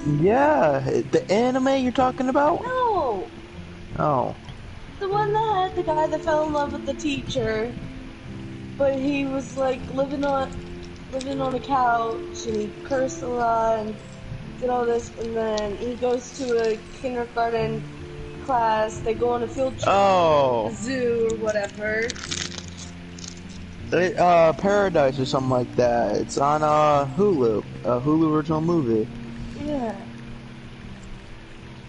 Yeah, the anime you're talking about? No! Oh. The one that had the guy that fell in love with the teacher, but he was like living on a couch and he cursed a lot and did all this, and then he goes to a kindergarten class. They go on a field trip to the Oh. zoo or whatever. Paradise or something like that. It's on Hulu. A Hulu original movie. Yeah.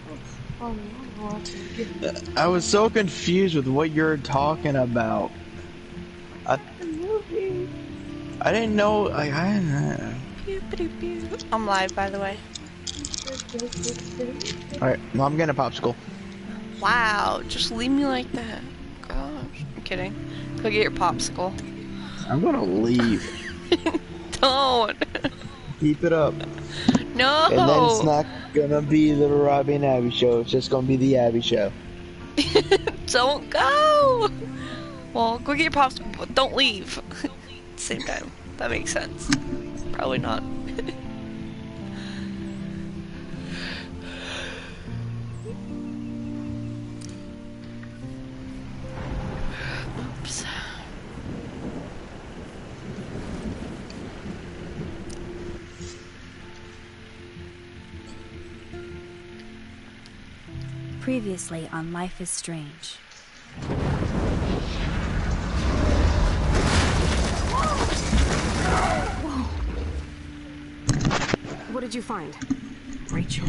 That's funny. I'm watching it. I was so confused with what you're talking about. I The movie. I didn't know. I I'm live, by the way. Alright, well, I'm getting a popsicle. Wow, just leave me like that. Gosh, I'm kidding. Go get your popsicle. I'm gonna leave. Don't. Keep it up. No. And then it's not gonna be the Robbie and Abby show. It's just gonna be the Abby show. Don't go. Well, go get your popsicle, but don't leave. Same time. That makes sense. Probably not. Oops. Previously on Life is Strange. Whoa. What did you find? Rachel.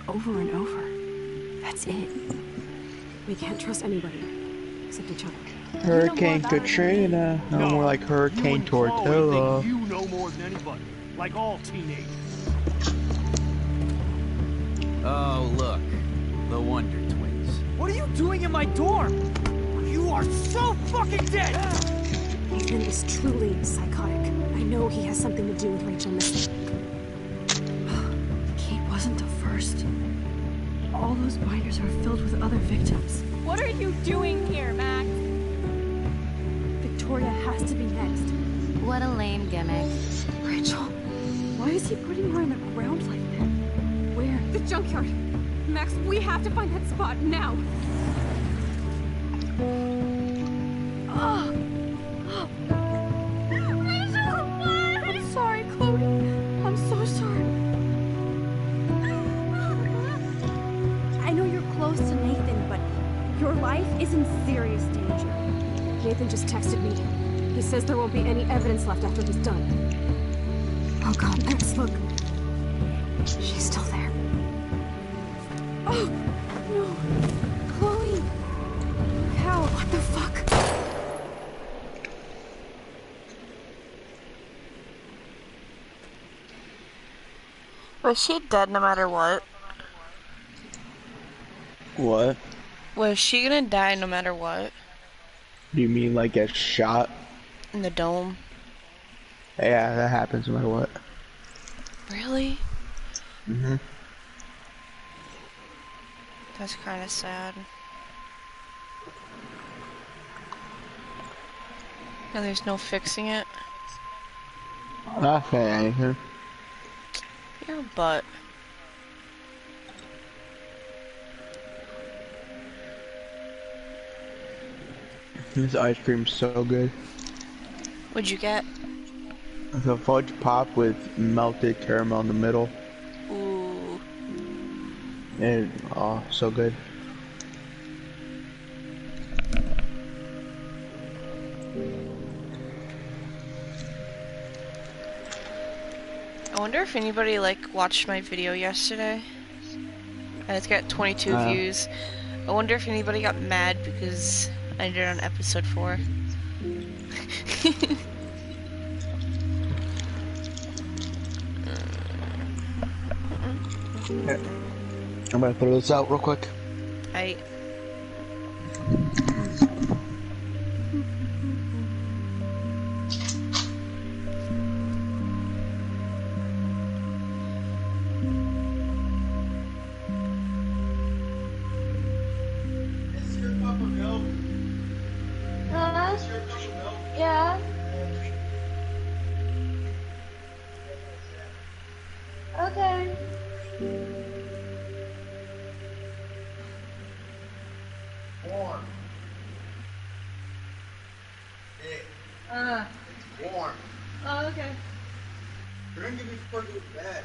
Over and over. That's it. We can't trust anybody except each other. Hurricane Katrina. No, more like Hurricane Tortilla. You know more than anybody, like all teenagers. Oh, look. The Wonder Twins. What are you doing in my dorm? You are so fucking dead! Ethan is truly psychotic. I know he has something to do with Rachel missing. Kate wasn't the first. All those binders are filled with other victims. What are you doing here, Max? Victoria has to be next. What a lame gimmick. Rachel, why is he putting her on the ground like that? Where? The junkyard. Max, we have to find that spot now. Rachel, what? I'm sorry, Chloe. I'm so sorry. I know you're close to Nathan, but your life is in serious danger. Nathan just texted me. He says there won't be any evidence left after he's done. Oh God, Max, look. She's still there. Oh, no. Chloe. How? What the fuck? Was she dead no matter what? What? Was she gonna die no matter what? Do you mean like get shot? In the dome? Yeah, that happens no matter what. Really? Mm-hmm. That's kinda sad. And there's no fixing it? Not saying anything. Your butt. This ice cream's so good. What'd you get? It's a fudge pop with melted caramel in the middle. Ooh. And, oh, so good. I wonder if anybody watched my video yesterday. And it's got 22 views. I wonder if anybody got mad because I did it on episode 4. Yeah. I'm gonna throw this out real quick. I. Yeah. Okay. Warm. Warm. Oh, okay. Drink it before you go to bed.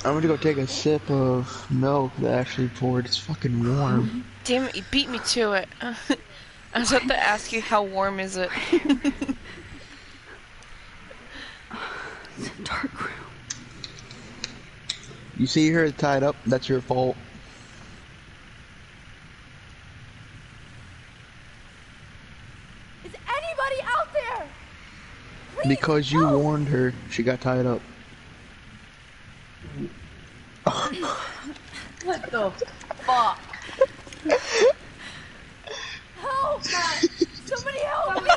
I'm gonna go take a sip of milk that actually poured. It's fucking warm. Damn it, you beat me to it. I was about to ask you how warm is it. It's a dark room. You see her tied up, that's your fault. Is anybody out there? Please, Because you help! warned her, she got tied up. What the fuck? Help! Somebody help me!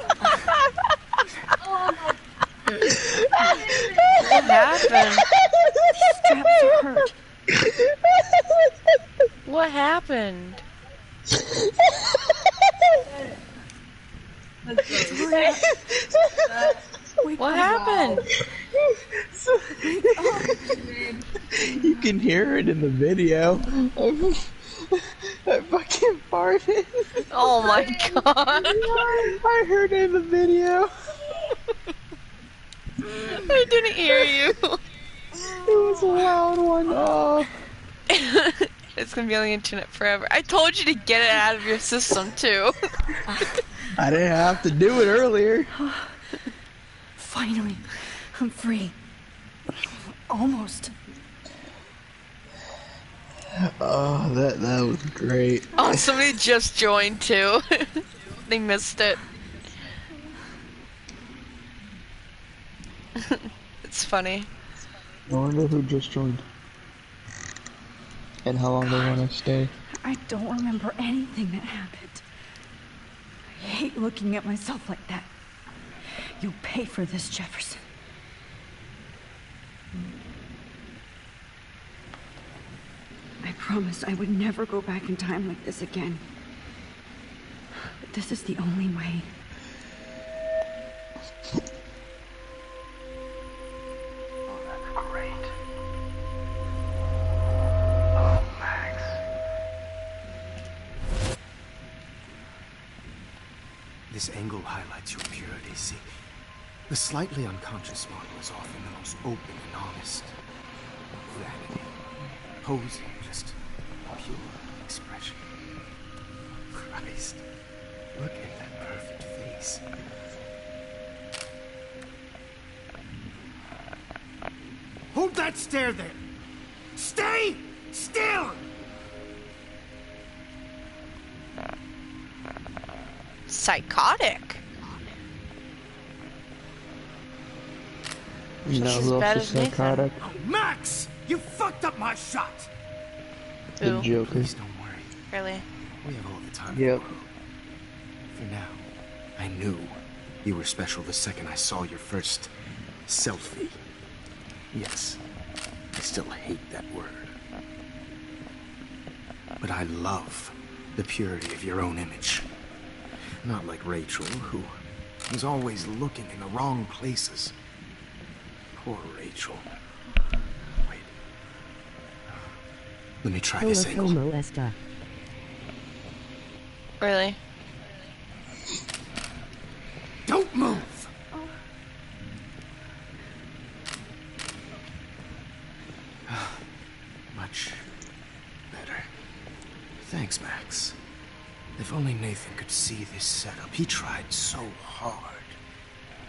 Oh my. What happened? These straps are hurt. What happened? What happened? You can hear it in the video. I fucking farted. Oh my god. I heard it in the video. I didn't hear you. It was a loud one. Oh. It's gonna be on the internet forever. I told you to get it out of your system too. I didn't have to do it earlier. Finally, I'm free. Almost. Oh, that was great. Oh, somebody just joined too. They missed it. It's funny. I wonder who just joined. And how long they want to stay. I don't remember anything that happened. I hate looking at myself like that. You'll pay for this, Jefferson. I promised I would never go back in time like this again. But this is the only way. Great. Oh, Max. This angle highlights your purity, see? The slightly unconscious model is often the most open and honest. Vanity. Posing, just pure expression. Christ. Look at that perfect face. Hold that stare there! Stay still! Psychotic. You know She's who bad else is as Nathan. psychotic? Max! You fucked up my shot! The Ooh. Joker. Please don't worry. Really? We have all the time. Yep. For now, I knew you were special the second I saw your first selfie. Yes, I still hate that word. But I love the purity of your own image. Not like Rachel, who was always looking in the wrong places. Poor Rachel. Wait. Let me try this angle. Really? Don't move! Much better. Thanks, Max. If only Nathan could see this setup. He tried so hard.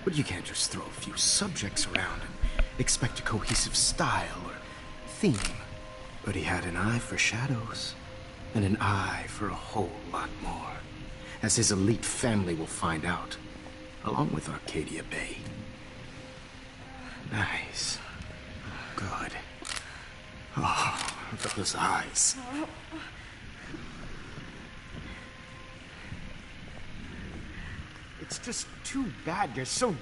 But you can't just throw a few subjects around and expect a cohesive style or theme. But he had an eye for shadows, and an eye for a whole lot more, as his elite family will find out, along with Arcadia Bay. Nice. Good. Oh, those eyes. It's just too bad you're so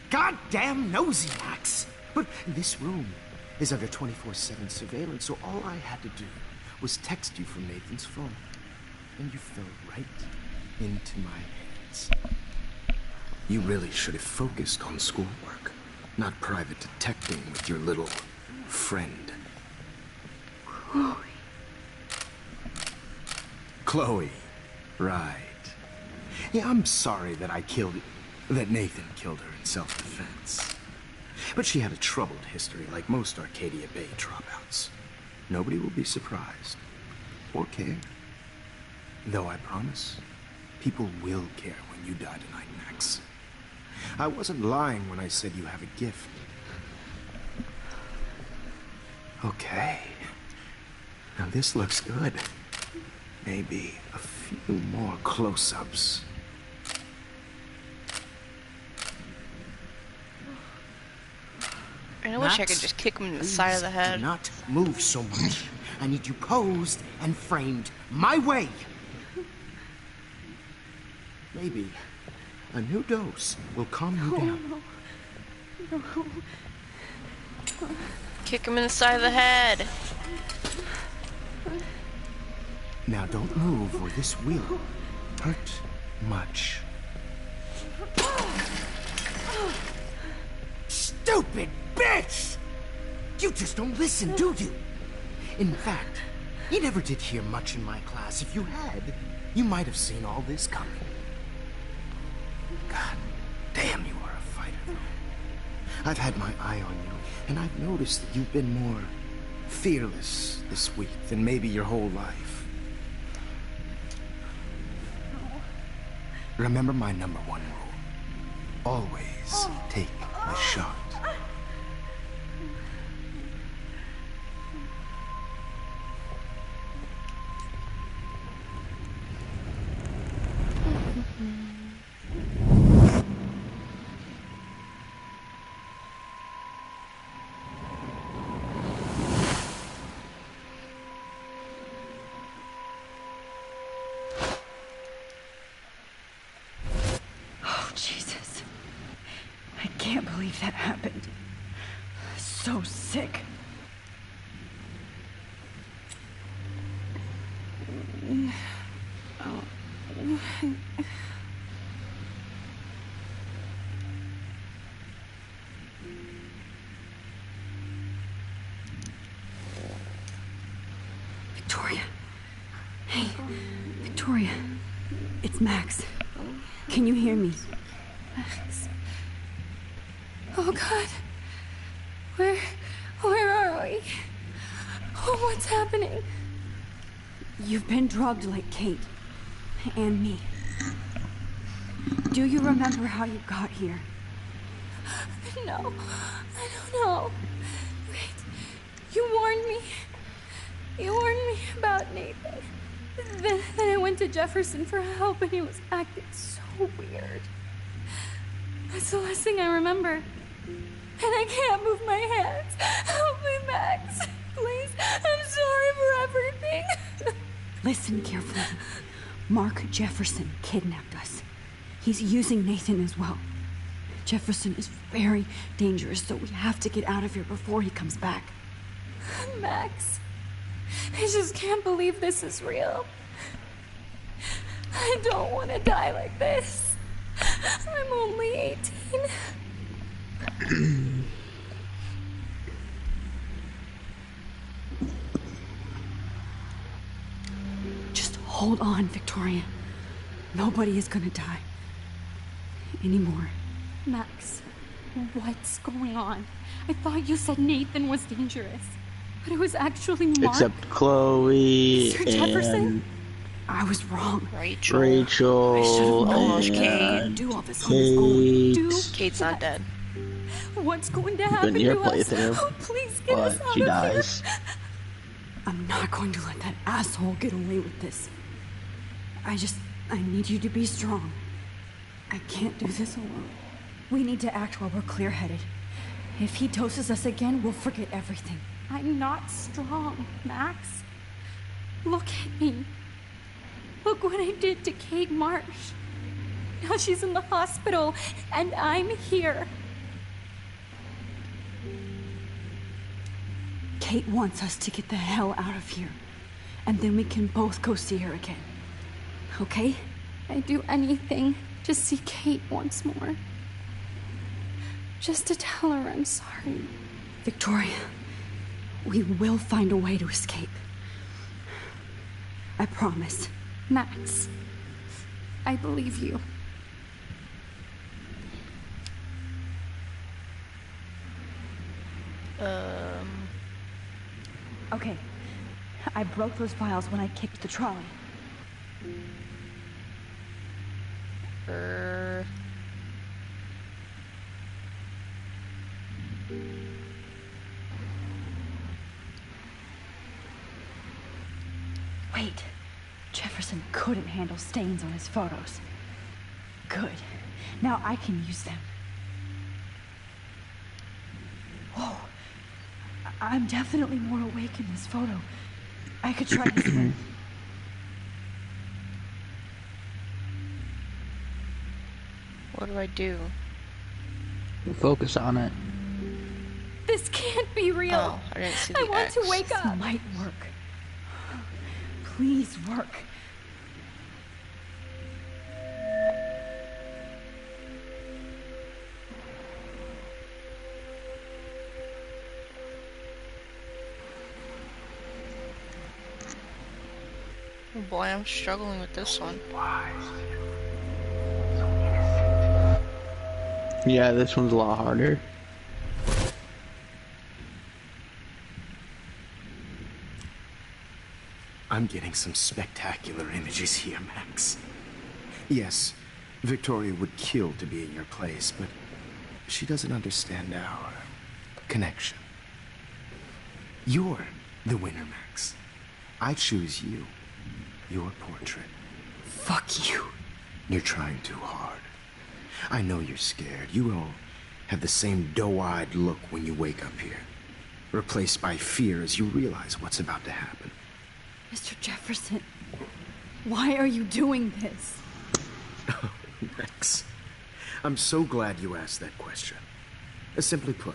goddamn nosy, Max. But this room is under 24/7 surveillance, so all I had to do was text you from Nathan's phone. and you fell right into my hands. You really should have focused on schoolwork, not private detecting with your little friend. Chloe, right. Yeah, I'm sorry that Nathan killed her in self-defense. But she had a troubled history like most Arcadia Bay dropouts. Nobody will be surprised or care. Though I promise, people will care when you die tonight, Max. I wasn't lying when I said you have a gift. Okay. Now this looks good. Maybe a few more close-ups. I wish I could just kick him in the side of the head. Do not move so much. I need you posed and framed my way. Maybe a new dose will calm you down. No. Kick him in the side of the head. Now don't move or this will hurt much. Stupid bitch! You just don't listen, do you? In fact, you never did hear much in my class. If you had, you might have seen all this coming. God damn, you are a fighter, though. I've had my eye on you, and I've noticed that you've been more fearless this week than maybe your whole life. Remember my #1 rule. Always take a shot. Jesus. I can't believe that happened. So sick. Victoria. Hey, Victoria. It's Max. Can you hear me? Max. Oh God. Where are we? Oh, what's happening? You've been drugged like Kate. And me. Do you remember how you got here? No, I don't know. Wait, you warned me. You warned me about Nathan. Then I went to Jefferson for help and he was acting so weird. That's the last thing I remember. And I can't move my hands. Help me, Max. Please, I'm sorry for everything. Listen carefully. Mark Jefferson kidnapped us. He's using Nathan as well. Jefferson is very dangerous, so we have to get out of here before he comes back. Max, I just can't believe this is real. I don't want to die like this. I'm only 18. Just hold on, Victoria. Nobody is gonna die. Anymore. Max, what's going on? I thought you said Nathan was dangerous. But it was actually Mark. Except Chloe Mr. Jefferson? and I was wrong. Rachel. I should have known Kate. Kate. Do all this on his own. Do Kate's not dead. What's going to happen Been your to us? playthrough, Oh, please get us but out she of dies. here. I'm not going to let that asshole get away with this. I need you to be strong. I can't do this alone. We need to act while we're clear-headed. If he doses us again, we'll forget everything. I'm not strong, Max. Look at me. Look what I did to Kate Marsh. Now she's in the hospital, and I'm here. Kate wants us to get the hell out of here. And then we can both go see her again. okay? I'd do anything to see Kate once more. Just to tell her I'm sorry. Victoria, we will find a way to escape. I promise. Max, I believe you. Okay, I broke those files when I kicked the trolley. Wait, Jefferson couldn't handle stains on his photos. Good. Now I can use them. Whoa. I'm definitely more awake in this photo. I could try this one. What do I do? Focus on it. This can't be real. Oh, I didn't see the I want X. to wake This up. might work. Please work. Oh boy, I'm struggling with this one. Yeah, this one's a lot harder. I'm getting some spectacular images here, Max. Yes, Victoria would kill to be in your place, but she doesn't understand our connection. You're the winner, Max. I choose you. Your portrait. Fuck you. You're trying too hard. I know you're scared. You all have the same doe-eyed look when you wake up here, replaced by fear as you realize what's about to happen. Mr. Jefferson, why are you doing this? Oh, Max, I'm so glad you asked that question. Simply put,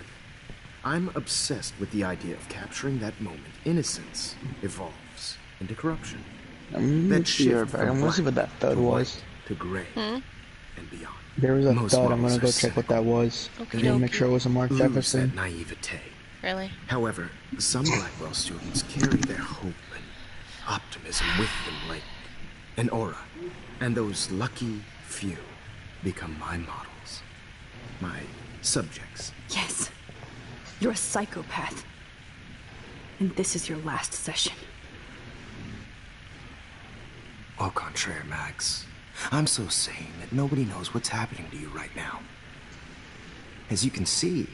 I'm obsessed with the idea of capturing that moment innocence evolves into corruption. That shift I'm gonna see what that thud was. to gray and beyond. There was a Most thud. I'm models gonna go are check what cynical. that was. Okie To make dokie. sure it wasn't Mark Lose Jefferson. that naivete. Really? However, some Blackwell students carry their hope and optimism with them like an aura. And those lucky few become my models. My subjects. Yes, you're a psychopath. And this is your last session. Au contraire, Max. I'm so sane that nobody knows what's happening to you right now. As you can see,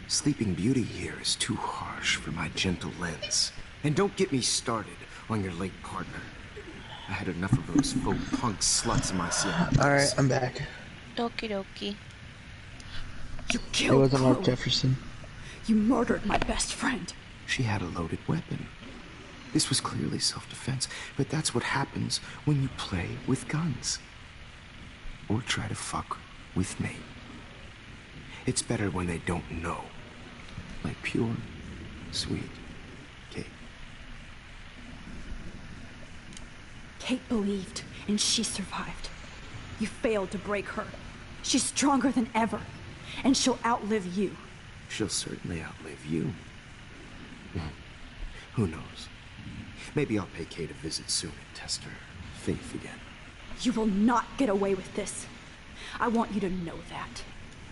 Sleeping Beauty here is too harsh for my gentle lens. And don't get me started on your late partner. I had enough of those faux punk sluts in my CI. Alright, I'm back. Okie dokie. You It killed wasn't Mark Chloe. Jefferson. You murdered my best friend. She had a loaded weapon. This was clearly self-defense, but that's what happens when you play with guns. Or try to fuck with me. It's better when they don't know. Like pure, sweet Kate. Kate believed, and she survived. You failed to break her. She's stronger than ever, and she'll outlive you. She'll certainly outlive you. Who knows? Maybe I'll pay Kate a visit soon and test her faith again. You will not get away with this. I want you to know that.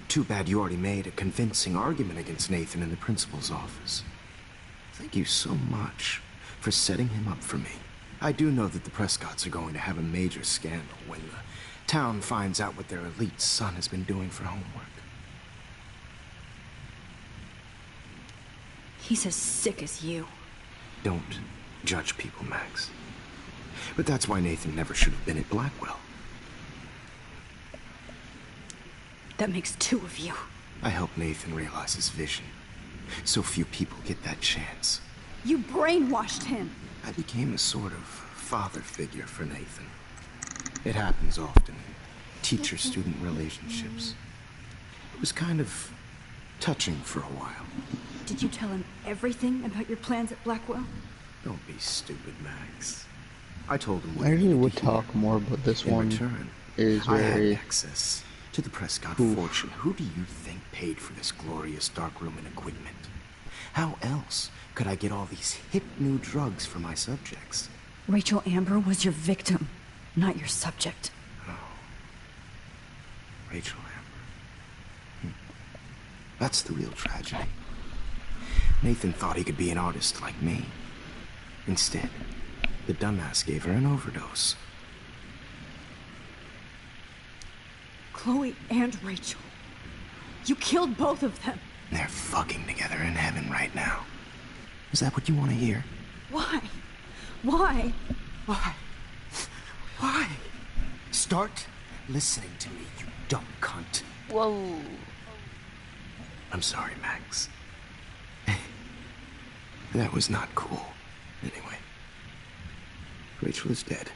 Too bad you already made a convincing argument against Nathan in the principal's office. Thank you so much for setting him up for me. I do know that the Prescotts are going to have a major scandal when the town finds out what their elite son has been doing for homework. He's as sick as you. Don't judge people, Max. But that's why Nathan never should have been at Blackwell. That makes two of you. I helped Nathan realize his vision. So few people get that chance. You brainwashed him. I became a sort of father figure for Nathan. It happens often in teacher-student relationships. It was kind of touching for a while. Did you tell him everything about your plans at Blackwell? Don't be stupid, Max. I told him what I he really needed would to hear. talk more, but this In one return, is I had very... access to the Prescott Oof. fortune. Who do you think paid for this glorious darkroom and equipment? How else could I get all these hip new drugs for my subjects? Rachel Amber was your victim, not your subject. Oh. Rachel Amber. That's the real tragedy. Nathan thought he could be an artist like me. Instead, the dumbass gave her an overdose. Chloe and Rachel. You killed both of them. They're fucking together in heaven right now. Is that what you want to hear? Why? Why? Why? Why? Start listening to me, you dumb cunt. Whoa. I'm sorry, Max. That was not cool. Anyway. Rachel is dead.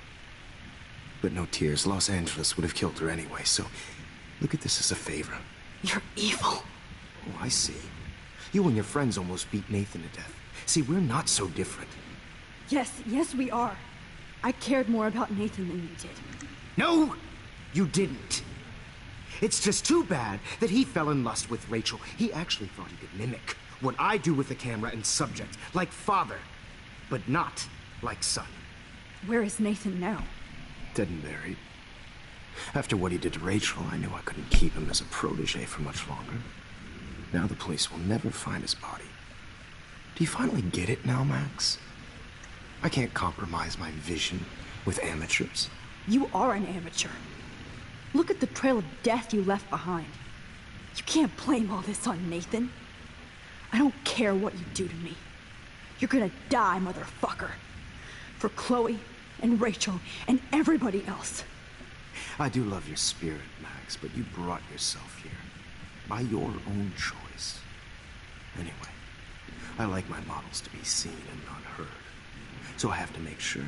But no tears. Los Angeles would have killed her anyway, so look at this as a favor. You're evil. Oh, I see. You and your friends almost beat Nathan to death. See, we're not so different. Yes, we are. I cared more about Nathan than you did. No, you didn't. It's just too bad that he fell in lust with Rachel. He actually thought he could mimic what I do with the camera and subject, like father, but not like son. Where is Nathan now? Dead and buried. After what he did to Rachel, I knew I couldn't keep him as a protege for much longer. Now the police will never find his body. Do you finally get it now, Max? I can't compromise my vision with amateurs. You are an amateur. Look at the trail of death you left behind. You can't blame all this on Nathan. I don't care what you do to me. You're gonna die, motherfucker. For Chloe and Rachel and everybody else. I do love your spirit, Max, but you brought yourself here. By your own choice. Anyway, I like my models to be seen and not heard. So I have to make sure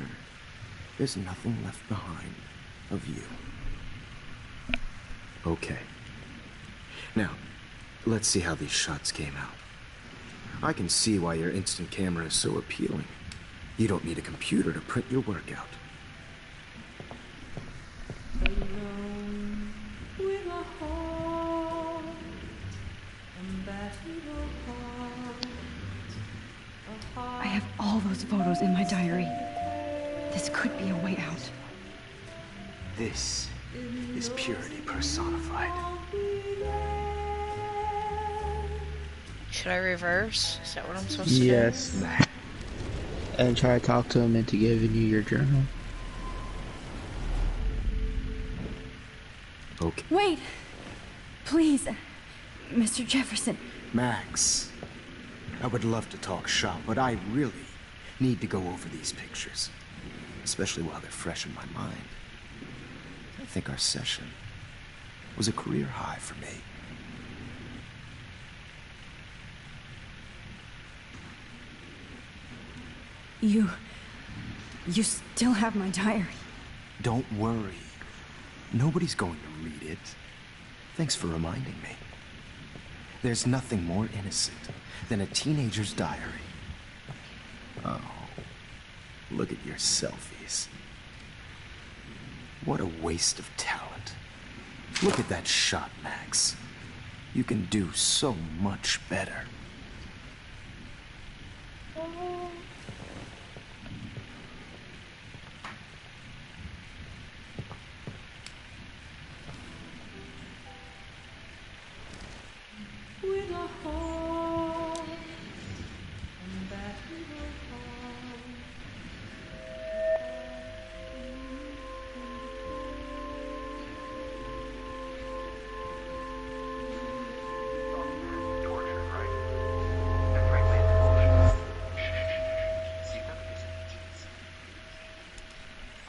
there's nothing left behind of you. Okay. Now, let's see how these shots came out. I can see why your instant camera is so appealing. You don't need a computer to print your work out. I have all those photos in my diary. This could be a way out. This is purity personified. Should I reverse? Is that what I'm supposed to do? Yes. And try to talk to him into giving you your journal. Okay. Wait! Please, Mr. Jefferson. Max, I would love to talk shop, but I really need to go over these pictures. Especially while they're fresh in my mind. I think our session was a career high for me. You still have my diary. Don't worry. Nobody's going to read it. Thanks for reminding me. There's nothing more innocent than a teenager's diary. Oh, look at your selfies. What a waste of talent. Look at that shot, Max. You can do so much better.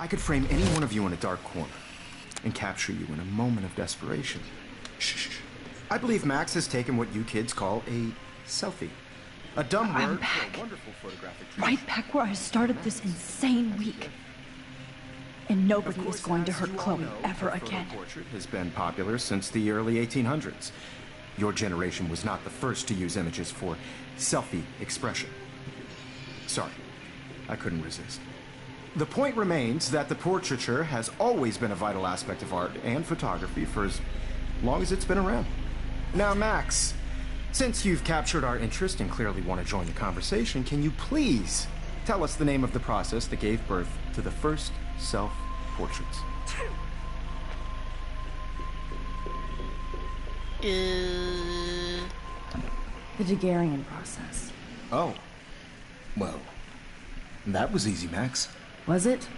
I could frame any one of you in a dark corner and capture you in a moment of desperation. Shh. I believe Max has taken what you kids call a selfie. A dumb I'm word back. for a wonderful photographic treat. Right back where I started this insane week. And nobody is going to hurt Chloe ever again. Portrait has been popular since the early 1800s. Your generation was not the first to use images for selfie expression. Sorry, I couldn't resist. The point remains that the portraiture has always been a vital aspect of art and photography for as long as it's been around. Now, Max, since you've captured our interest and clearly want to join the conversation, can you please tell us the name of the process that gave birth to the first self-portraits? The Daguerrean process. Oh. Well, that was easy, Max. Was it?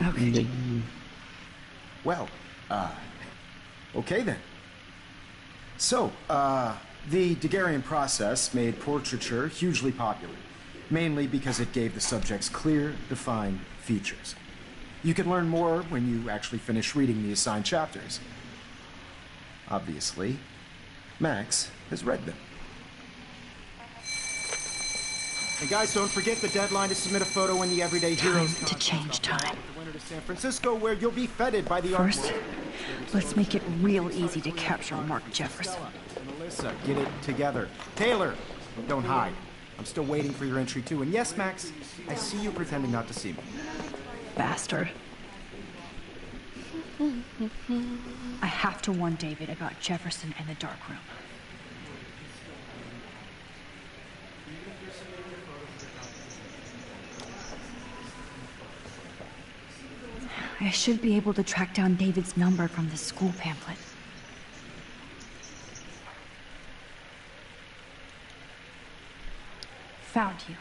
Okay. Well, okay then. So, the Daguerrean process made portraiture hugely popular, mainly because it gave the subjects clear, defined features. You can learn more when you actually finish reading the assigned chapters. Obviously, Max has read them. And guys, don't forget the deadline to submit a photo in the Everyday Heroes to change time. The winter to San Francisco, where you'll be feted by the art First, world. let's make it real easy to capture Mark Jefferson. Melissa, get it together. Taylor, don't hide. I'm still waiting for your entry too. And yes, Max, I see you pretending not to see me. Bastard. I have to warn David about Jefferson and the dark room. I should be able to track down David's number from the school pamphlet. Found you.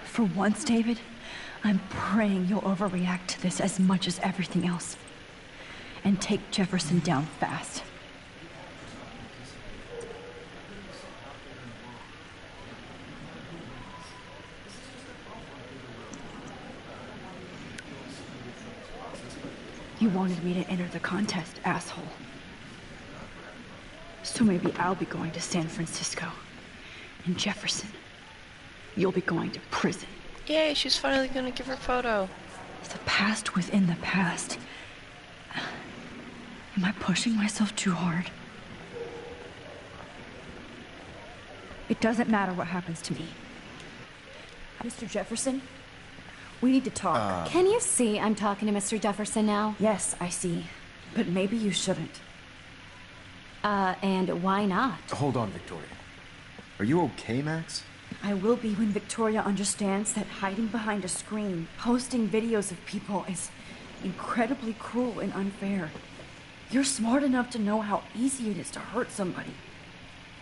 For once, David, I'm praying you'll overreact to this as much as everything else. And take Jefferson down fast. You wanted me to enter the contest, asshole. So maybe I'll be going to San Francisco. And Jefferson, you'll be going to prison. Yay, she's finally gonna give her photo. The past within the past. Am I pushing myself too hard? It doesn't matter what happens to me. Mr. Jefferson, we need to talk. Can you see I'm talking to Mr. Jefferson now? Yes, I see. But maybe you shouldn't. And why not? Hold on, Victoria. Are you okay, Max? I will be when Victoria understands that hiding behind a screen, posting videos of people is incredibly cruel and unfair. You're smart enough to know how easy it is to hurt somebody,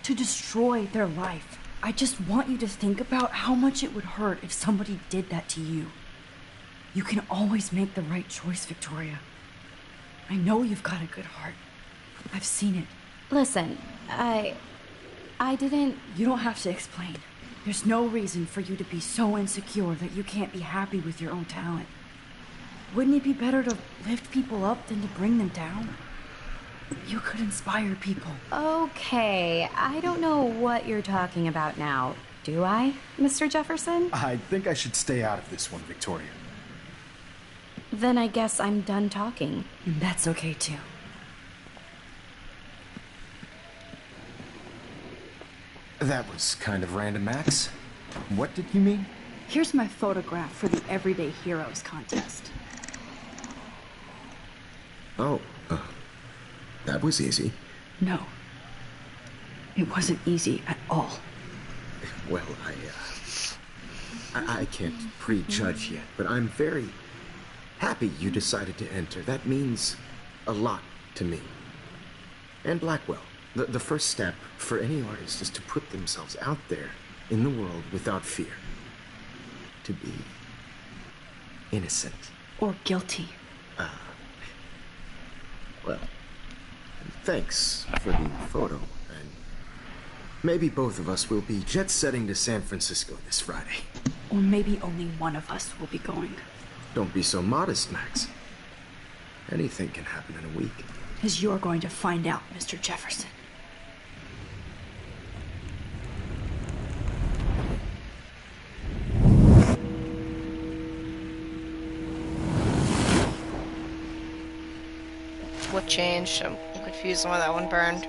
to destroy their life. I just want you to think about how much it would hurt if somebody did that to you. You can always make the right choice, Victoria. I know you've got a good heart. I've seen it. Listen, I didn't... You don't have to explain. There's no reason for you to be so insecure that you can't be happy with your own talent. Wouldn't it be better to lift people up than to bring them down? You could inspire people. Okay, I don't know what you're talking about now. Do I, Mr. Jefferson? I think I should stay out of this one, Victoria. Then I guess I'm done talking. And that's okay too. That was kind of random, Max. What did you mean? Here's my photograph for the Everyday Heroes contest. Oh, that was easy. No. It wasn't easy at all. Well, I can't prejudge yet, but I'm very happy you decided to enter. That means a lot to me. And Blackwell. The first step for any artist is to put themselves out there in the world without fear. To be innocent. Or guilty. Well, thanks for the photo. And maybe both of us will be jet-setting to San Francisco this Friday. Or maybe only one of us will be going. Don't be so modest, Max. Anything can happen in a week. As you're going to find out, Mr. Jefferson. changed. I'm confused on why that one burned.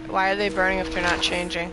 Why are they burning if they're not changing?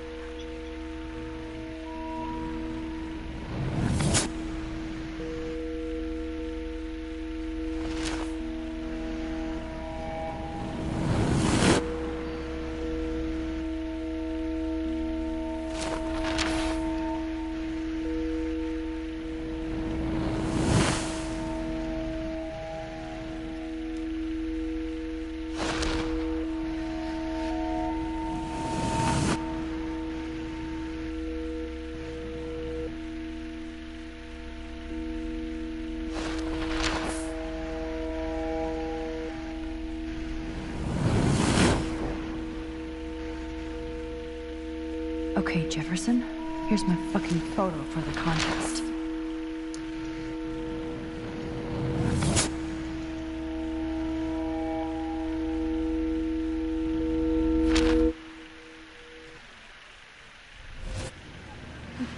Okay, Jefferson, here's my fucking photo for the contest.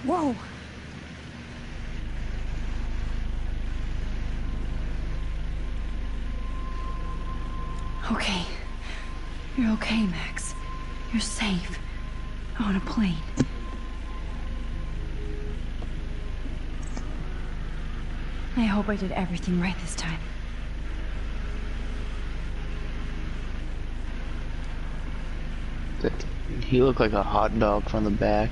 Whoa! Okay. You're okay, Max. You're safe. On a plane. I hope I did everything right this time. He looked like a hot dog from the back.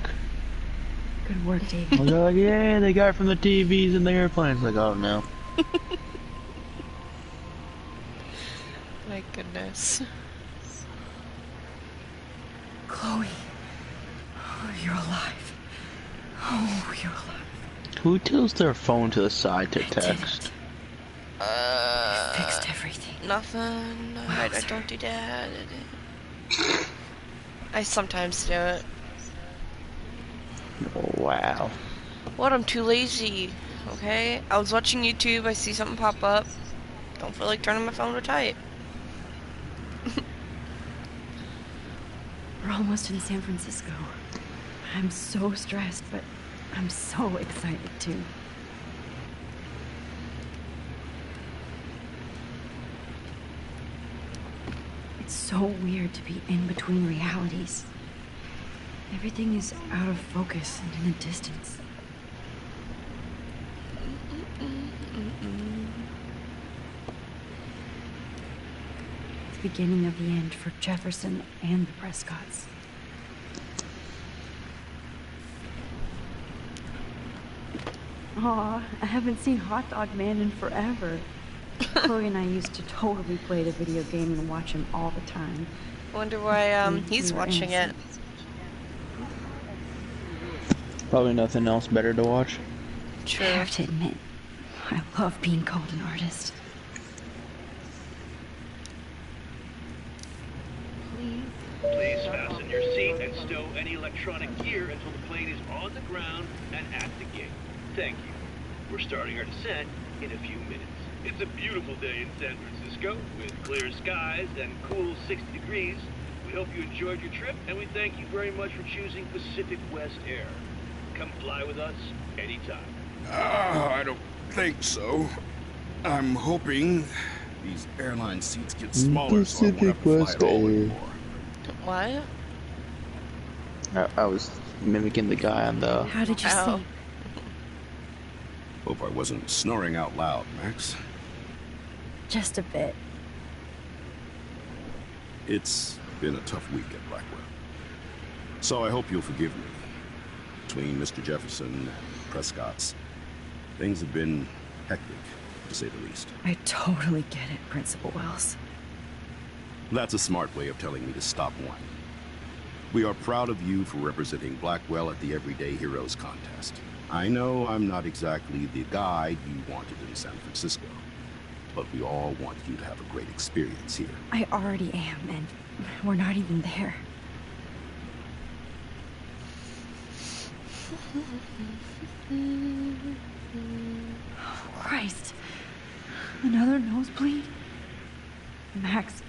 Good work, David. They're like, yeah, they got it from the TVs and the airplanes. Like, oh no. My goodness. Chloe. Oh, you're alive. Oh, you're alive. Who tilts their phone to the side to text? I fixed everything. Nothing. I don't do that. I sometimes do it. Oh, wow. What? I'm too lazy. Okay? I was watching YouTube, I see something pop up. Don't feel like turning my phone to type. We're almost in San Francisco. I'm so stressed, but I'm so excited too. It's so weird to be in between realities. Everything is out of focus and in the distance. It's the beginning of the end for Jefferson and the Prescotts. Aw, I haven't seen Hot Dog Man in forever. Chloe and I used to totally play the video game and watch him all the time. Wonder why he's We were watching it. innocent. Probably nothing else better to watch. True. I have to admit, I love being called an artist. Please fasten your seat and stow any electronic gear until the plane is on the ground and at the gate. Thank you. We're starting our descent in a few minutes. It's a beautiful day in San Francisco with clear skies and cool 60 degrees. We hope you enjoyed your trip, and we thank you very much for choosing Pacific West Air. Come fly with us anytime. I don't think so. I'm hoping these airline seats get smaller so I won't have to fly at all anymore. What? I was mimicking the guy on the... How did you sleep? Hope I wasn't snoring out loud, Max. Just a bit. It's been a tough week at Blackwell. So I hope you'll forgive me. Between Mr. Jefferson and Prescott's, things have been hectic, to say the least. I totally get it, Principal Wells. That's a smart way of telling me to stop whining. We are proud of you for representing Blackwell at the Everyday Heroes contest. I know I'm not exactly the guy you wanted in San Francisco, but we all want you to have a great experience here. I already am, and we're not even there. Oh, Christ. Another nosebleed? Max.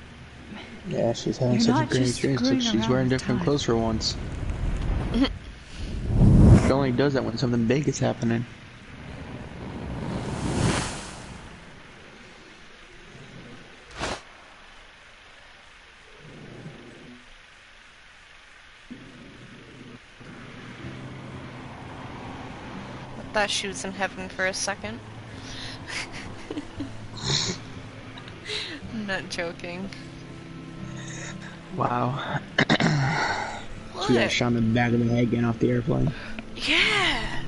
Yeah, she's having You're such a not great just experience that screwing she's around wearing with different time. clothes for once. She only does that when something big is happening. thought she was in heaven for a second. I'm not joking. Wow. What? She got shot in the back of the head getting off the airplane. Yeah.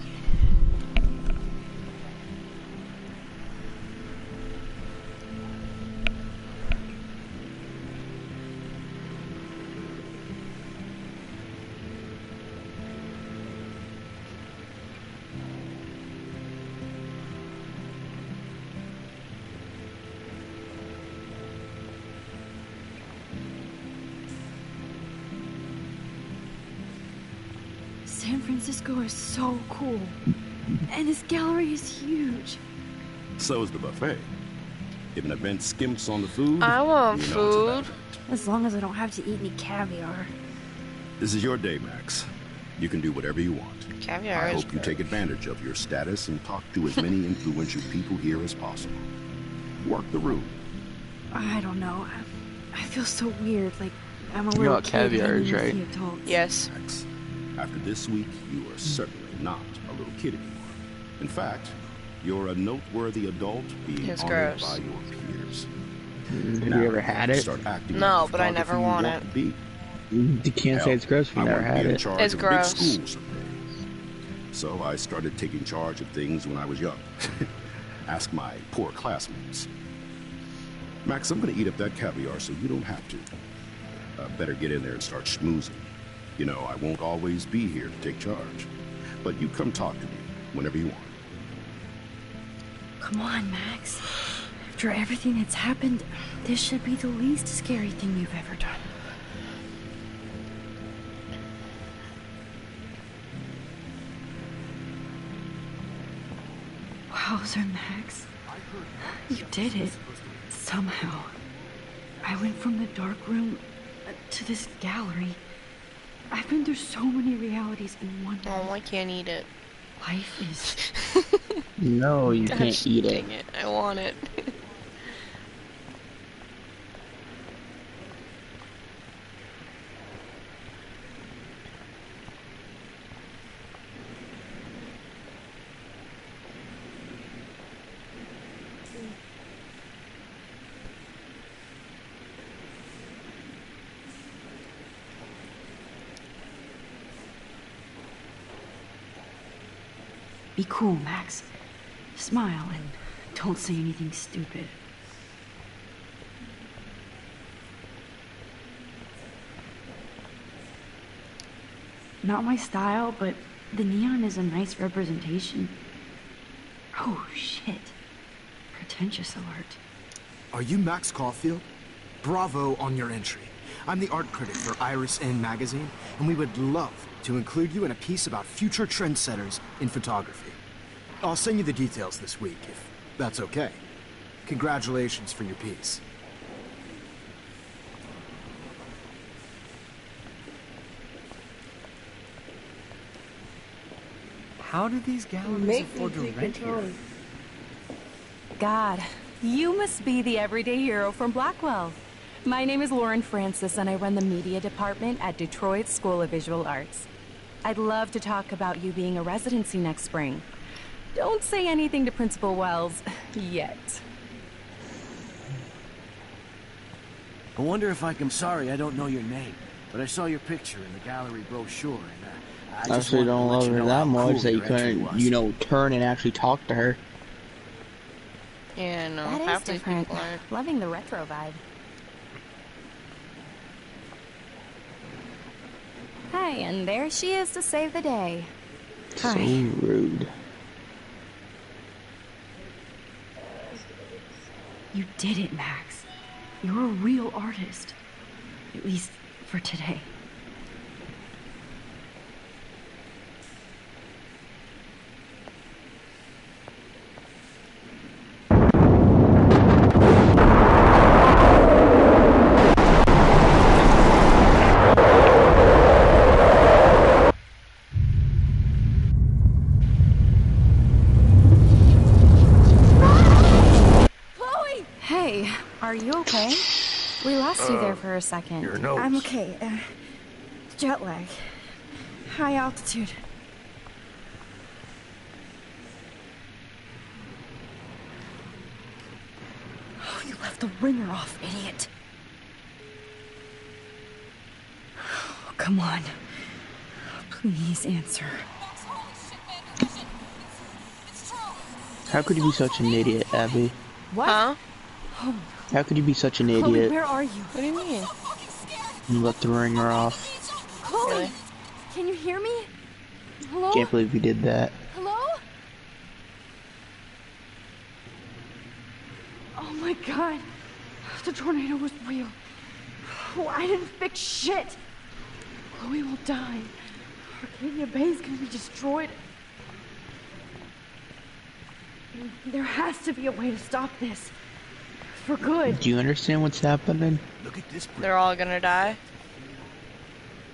San Francisco is so cool. And this gallery is huge. So is the buffet. If an event skimps on the food, I want you know it's a bad food. event. As long as I don't have to eat any caviar. This is your day, Max. You can do whatever you want. Caviar I is hope you good. take advantage of your status and talk to as many influential people here as possible. Work the room. I don't know. I feel so weird, like I'm a You know little what kid caviar hanging is, with right? the adults. Yes. Max, after this week, you are certainly not a little kid anymore. In fact, you're a noteworthy adult being It's honored gross. by your peers. Have Now, you ever had it? Start acting No, like the but I never photographer want you it. to be. You can't say it's gross if you I never want to had be in it. charge It's of gross. a big school someday. So I started taking charge of things when I was young. Ask my poor classmates. Max, I'm going to eat up that caviar so you don't have to. Better get in there and start schmoozing. You know, I won't always be here to take charge. But you come talk to me whenever you want. Come on, Max. After everything that's happened, this should be the least scary thing you've ever done. Wowzer, Max. You did it. Somehow. I went from the dark room to this gallery. I've been through so many realities in one Oh, I can't eat it. Life is... No, you Gosh, can't eat it. dang it. I want it. Be cool, Max. Smile and don't say anything stupid. Not my style, but the neon is a nice representation. Oh, shit. Pretentious alert. Are you Max Caulfield? Bravo on your entry. I'm the art critic for Iris N magazine, and we would love to include you in a piece about future trendsetters in photography. I'll send you the details this week, if that's okay. Congratulations for your piece. How do these galleries Make afford to me take rent here? control. God, you must be the everyday hero from Blackwell. My name is Lauren Francis, and I run the media department at Detroit School of Visual Arts. I'd love to talk about you being a residency next spring. Don't say anything to Principal Wells yet. I wonder if I'm sorry I don't know your name, but I saw your picture in the gallery brochure, and I just Actually, wanted to don't let love you her know that how much cool that you your entry couldn't, was. you know, turn and actually talk to her. Yeah, no, That is half these different. people aren't. Loving the retro vibe. Hi, and there she is to save the day. So rude. You did it, Max. You're a real artist. At least for today. Chloe! Hey, are you okay? We lost you there for a second. Your nose. I'm okay. Jet lag. High altitude. the ringer off, idiot. Come on. Please answer. How could you be such an idiot, Abby? What? Huh? Oh, How could you be such an Chloe, idiot? where are you? What do you mean? You let the ringer off. Chloe, Really? can you hear me? Hello? Can't believe you did that. Hello? Oh my god. The tornado was real. Oh, I didn't fix shit. Chloe will die. Arcadia Bay is gonna be destroyed. There has to be a way to stop this. For good. Do you understand what's happening? Look at this. They're all gonna die?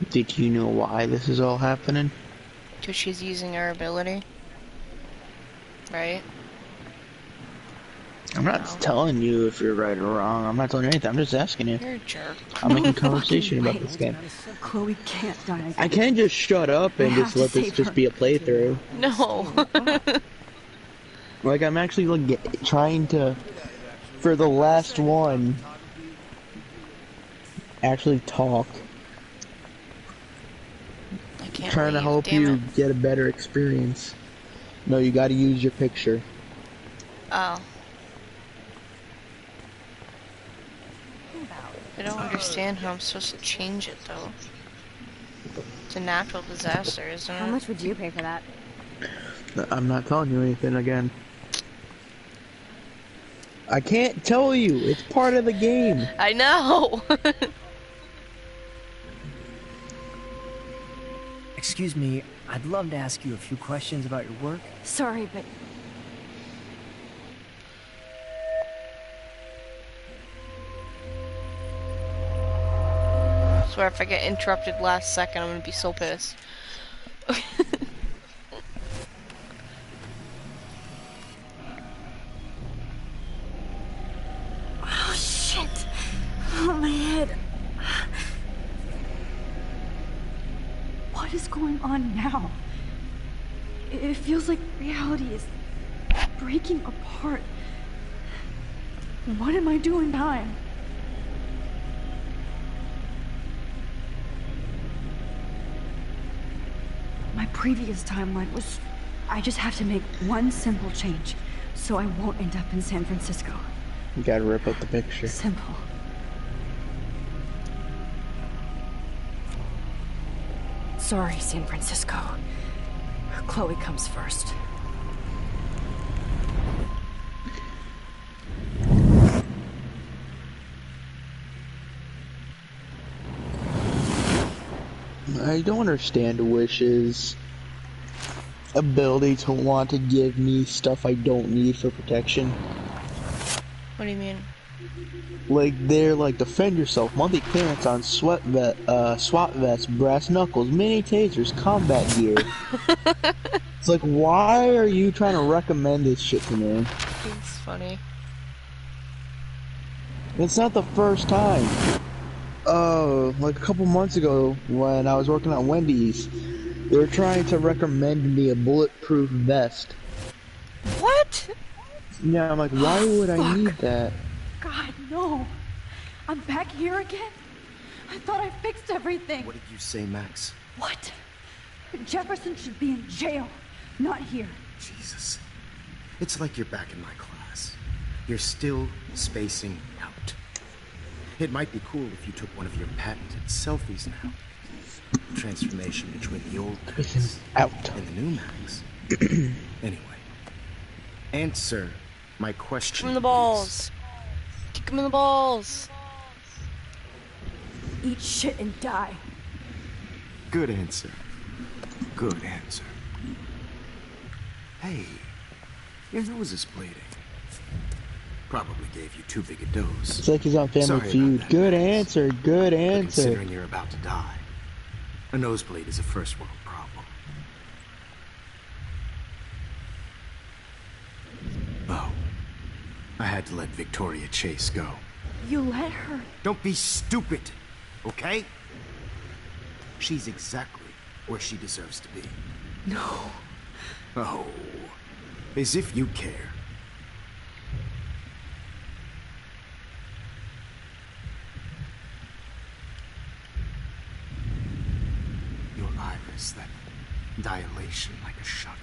Did you know why this is all happening? Because she's using her ability. Right? I'm not telling you if you're right or wrong. I'm not telling you anything. I'm just asking you. You're a jerk. I'm making conversation about this game. Chloe can't die again. I can't just shut up and just let this just be a playthrough. No. Like, I'm actually like trying to, for the last one, actually talk. I can't Trying to help you get a better experience. No, you gotta use your picture. Oh. I don't understand how I'm supposed to change it, though. It's a natural disaster, isn't it? How much would you pay for that? I'm not telling you anything again. I can't tell you. It's part of the game. I know. Excuse me, I'd love to ask you a few questions about your work. Sorry, but I swear if I get interrupted last second, I'm gonna be so pissed. Oh shit! Oh, my head. What is going on now? It feels like reality is breaking apart. What am I doing now? My previous timeline was, I just have to make one simple change, so I won't end up in San Francisco. You gotta rip up the picture. Simple. Sorry, San Francisco. Chloe comes first. I don't understand Wish's ability to want to give me stuff I don't need for protection. What do you mean? Like, they're like, defend yourself, monthly clearance on SWAT vests, brass knuckles, mini tasers, combat gear. It's like, why are you trying to recommend this shit to me? It's funny. It's not the first time. Like a couple months ago, when I was working at Wendy's, they were trying to recommend me a bulletproof vest. What? Yeah, I'm like, why would I need that? God, no. I'm back here again? I thought I fixed everything. What did you say, Max? What? Jefferson should be in jail, not here. Jesus. It's like you're back in my class. You're still spacing out. It might be cool if you took one of your patented selfies now. Transformation between the old Max and the new Max. Anyway, answer my question. Kick him in the balls. Kick him in the balls. Eat shit and die. Good answer. Good answer. Hey, your nose is bleeding. Probably gave you too big a dose. It's like he's on Family Sorry Feud. about that, Good Max. answer, good But answer. considering you're about to die, a nosebleed is a first world problem. Oh, I had to let Victoria Chase go. You let her? Don't be stupid, okay? She's exactly where she deserves to be. No. Oh, as if you care. eyes, that dilation like a shutter.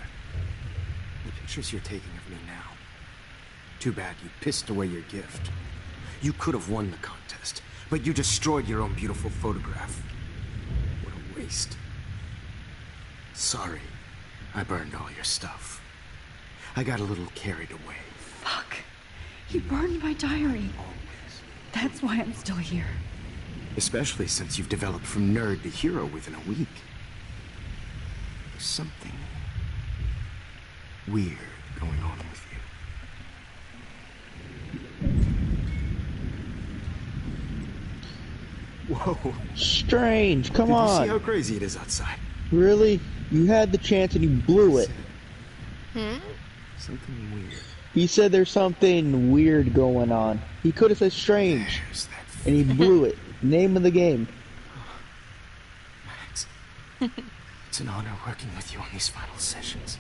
The pictures you're taking of me now. Too bad you pissed away your gift. You could have won the contest, but you destroyed your own beautiful photograph. What a waste. Sorry, I burned all your stuff. I got a little carried away. Fuck. He burned my diary. That's why I'm still here. Especially since you've developed from nerd to hero within a week. There's something weird going on with you. Whoa. Strange, come Did on. you see how crazy it is outside? Really? You had the chance and you blew it. Something weird. He said there's something weird going on. He could have said strange. And he blew it. Name of the game. Max, it's an honor working with you on these final sessions.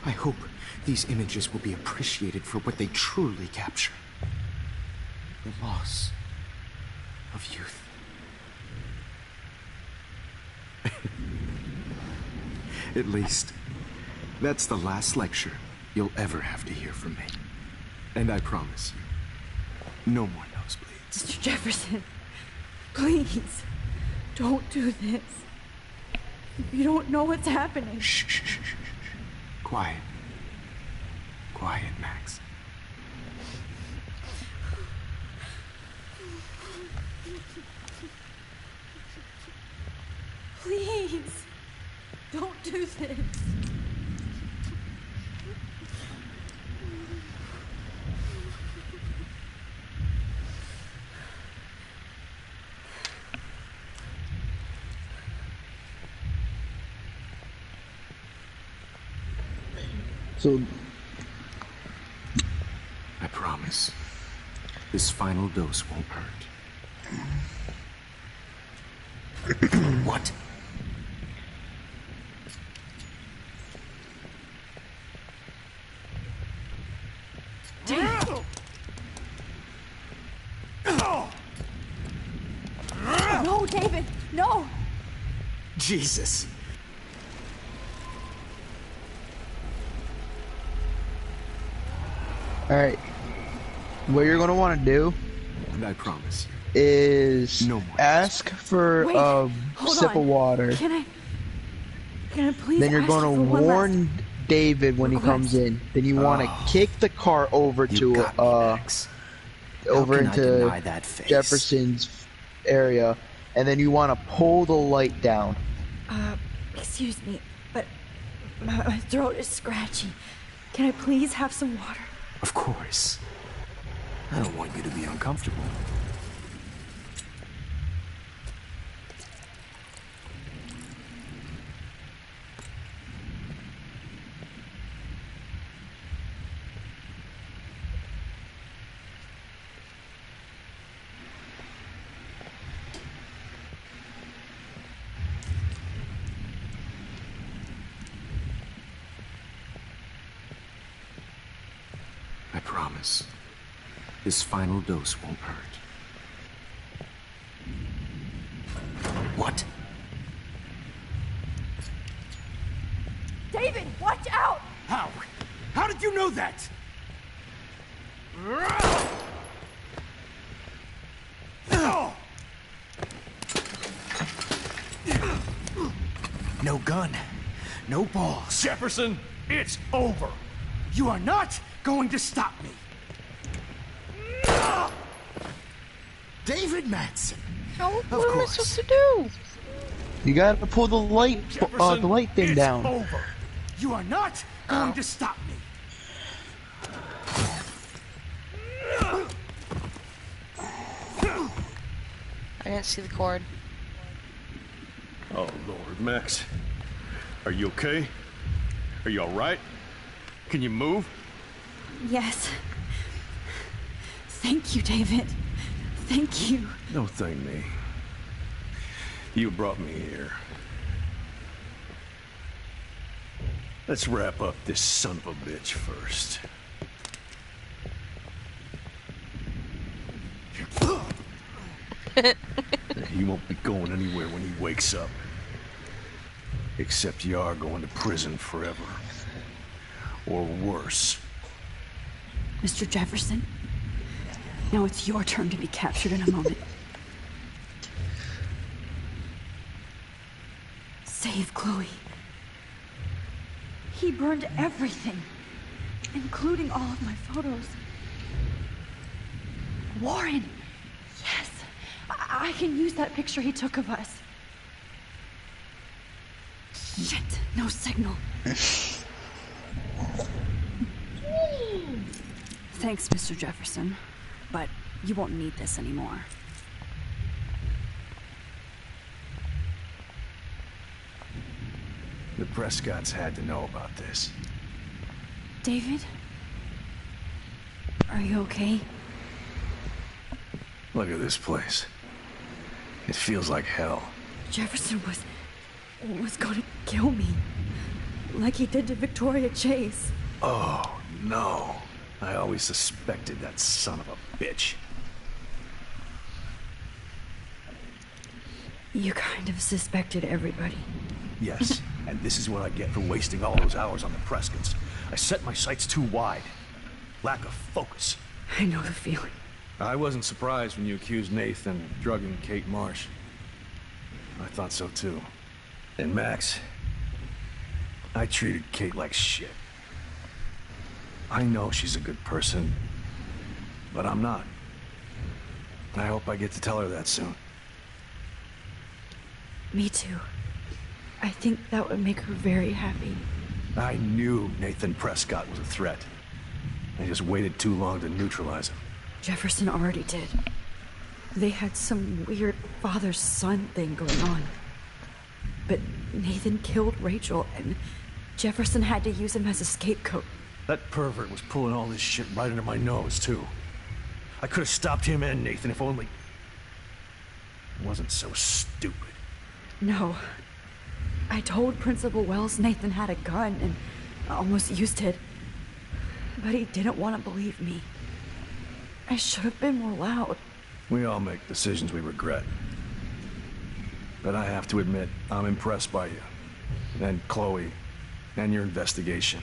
I hope these images will be appreciated for what they truly capture. The loss of youth. At least, that's the last lecture you'll ever have to hear from me. And I promise you, no more nosebleeds. Mr. Jefferson, please, don't do this. You don't know what's happening. Shh, shh, shh, shh, shh. Quiet. Quiet, Max. Please, don't do this. So, I promise, this final dose won't hurt. What? No, David, no! Jesus. alright. What you're gonna want to do And I promise you, is no more ask for Wait, a hold sip on. of water. Can I please Then you're ask gonna you for one last warn David when he request? comes in. Then you want to kick the car over You to got me, Max. over can I into deny that face? Jefferson's area, and then you want to pull the light down. Excuse me, but my throat is scratchy. Can I please have some water? Of course. I don't want you to be uncomfortable. I promise. This final dose won't hurt. What? David, watch out! How? How did you know that? No gun. No balls. Jefferson, it's over. You are not going to stop me. David Madsen. What am I supposed to do? You gotta pull the light Jefferson, thing it's down. over. You are not going to stop me. I didn't see the cord. Oh, Lord, Max. Are you okay? Are you alright? Can you move? Yes. Thank you, David. Thank you. No, thank me. You brought me here. Let's wrap up this son of a bitch first. He won't be going anywhere when he wakes up. Except you are going to prison forever. Or worse. Mr. Jefferson, now it's your turn to be captured in a moment. Save Chloe. He burned everything, including all of my photos. Warren! Yes! I can use that picture he took of us. Shit, no signal. Thanks, Mr. Jefferson, but you won't need this anymore. The Prescotts had to know about this. David? Are you okay? Look at this place. It feels like hell. Jefferson was gonna kill me. Like he did to Victoria Chase. Oh, no. I always suspected that son of a bitch. You kind of suspected everybody. Yes, and this is what I get for wasting all those hours on the Prescotts. I set my sights too wide. Lack of focus. I know the feeling. I wasn't surprised when you accused Nathan of drugging Kate Marsh. I thought so too. And Max, I treated Kate like shit. I know she's a good person, but I'm not. I hope I get to tell her that soon. Me too. I think that would make her very happy. I knew Nathan Prescott was a threat. I just waited too long to neutralize him. Jefferson already did. They had some weird father-son thing going on. But Nathan killed Rachel, and Jefferson had to use him as a scapegoat. That pervert was pulling all this shit right under my nose, too. I could have stopped him and Nathan if only... I wasn't so stupid. No. I told Principal Wells Nathan had a gun and almost used it. But he didn't want to believe me. I should have been more loud. We all make decisions we regret. But I have to admit, I'm impressed by you. And Chloe. And your investigation.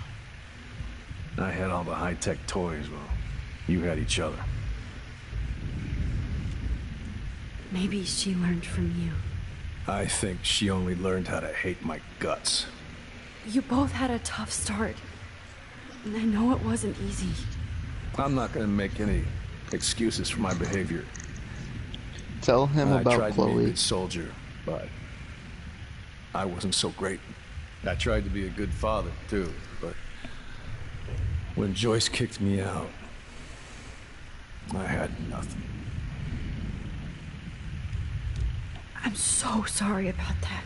I had all the high-tech toys, well, you had each other. Maybe she learned from you. I think she only learned how to hate my guts. You both had a tough start. And I know it wasn't easy. I'm not gonna make any excuses for my behavior. Tell him about I tried to be a Chloe. good soldier, but I wasn't so great. I tried to be a good father, too, but when Joyce kicked me out, I had nothing. I'm so sorry about that.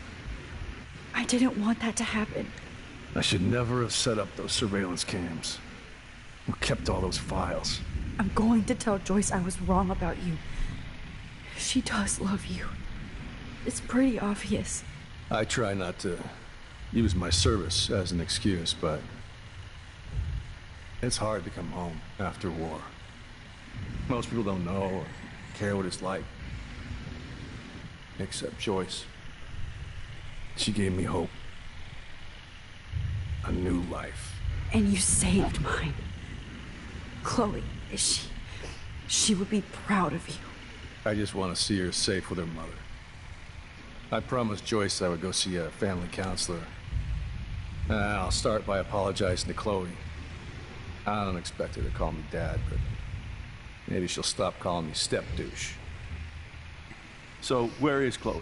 I didn't want that to happen. I should never have set up those surveillance cams. Who kept all those files? I'm going to tell Joyce I was wrong about you. She does love you. It's pretty obvious. I try not to use my service as an excuse, but it's hard to come home after war. Most people don't know or care what it's like. Except Joyce. She gave me hope. A new life. And you saved mine. Chloe, she would be proud of you. I just want to see her safe with her mother. I promised Joyce I would go see a family counselor. I'll start by apologizing to Chloe. I don't expect her to call me Dad, but maybe she'll stop calling me step-douche. So, where is Chloe?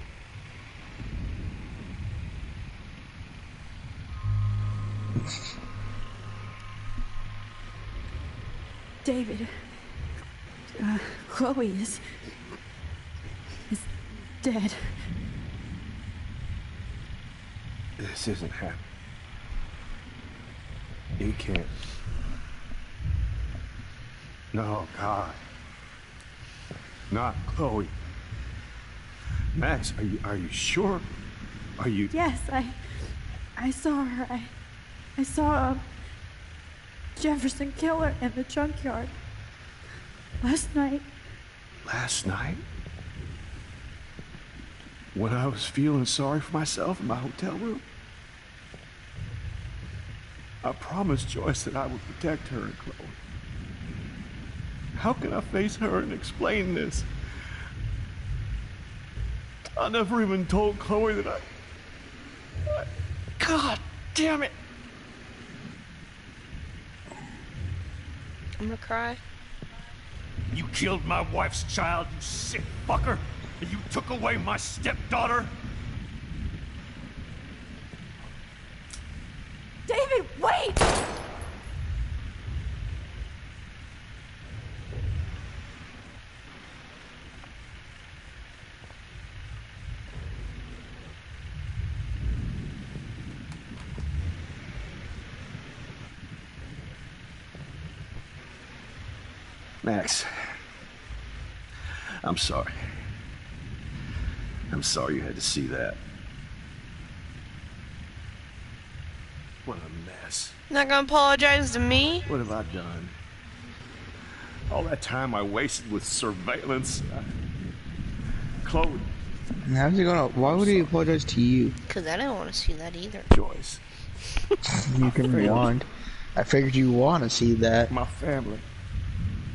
David, Chloe is dead. This isn't happening. You can't. No, God. Not Chloe. Max, are you sure? Are you... Yes, I saw her. I saw Jefferson kill her in the junkyard. Last night. Last night? When I was feeling sorry for myself in my hotel room? I promised Joyce that I would protect her and Chloe. How can I face her and explain this? I never even told Chloe that God damn it! I'm gonna cry. You killed my wife's child, you sick fucker! And you took away my stepdaughter? David, wait! Max, I'm sorry. I'm sorry you had to see that. What a mess. Not gonna apologize to me? What have I done? All that time I wasted with surveillance. Chloe. How's he gonna? Why would he apologize to you? Because I didn't want to see that either. Joyce. You can rewind. I figured you want to see that. My family.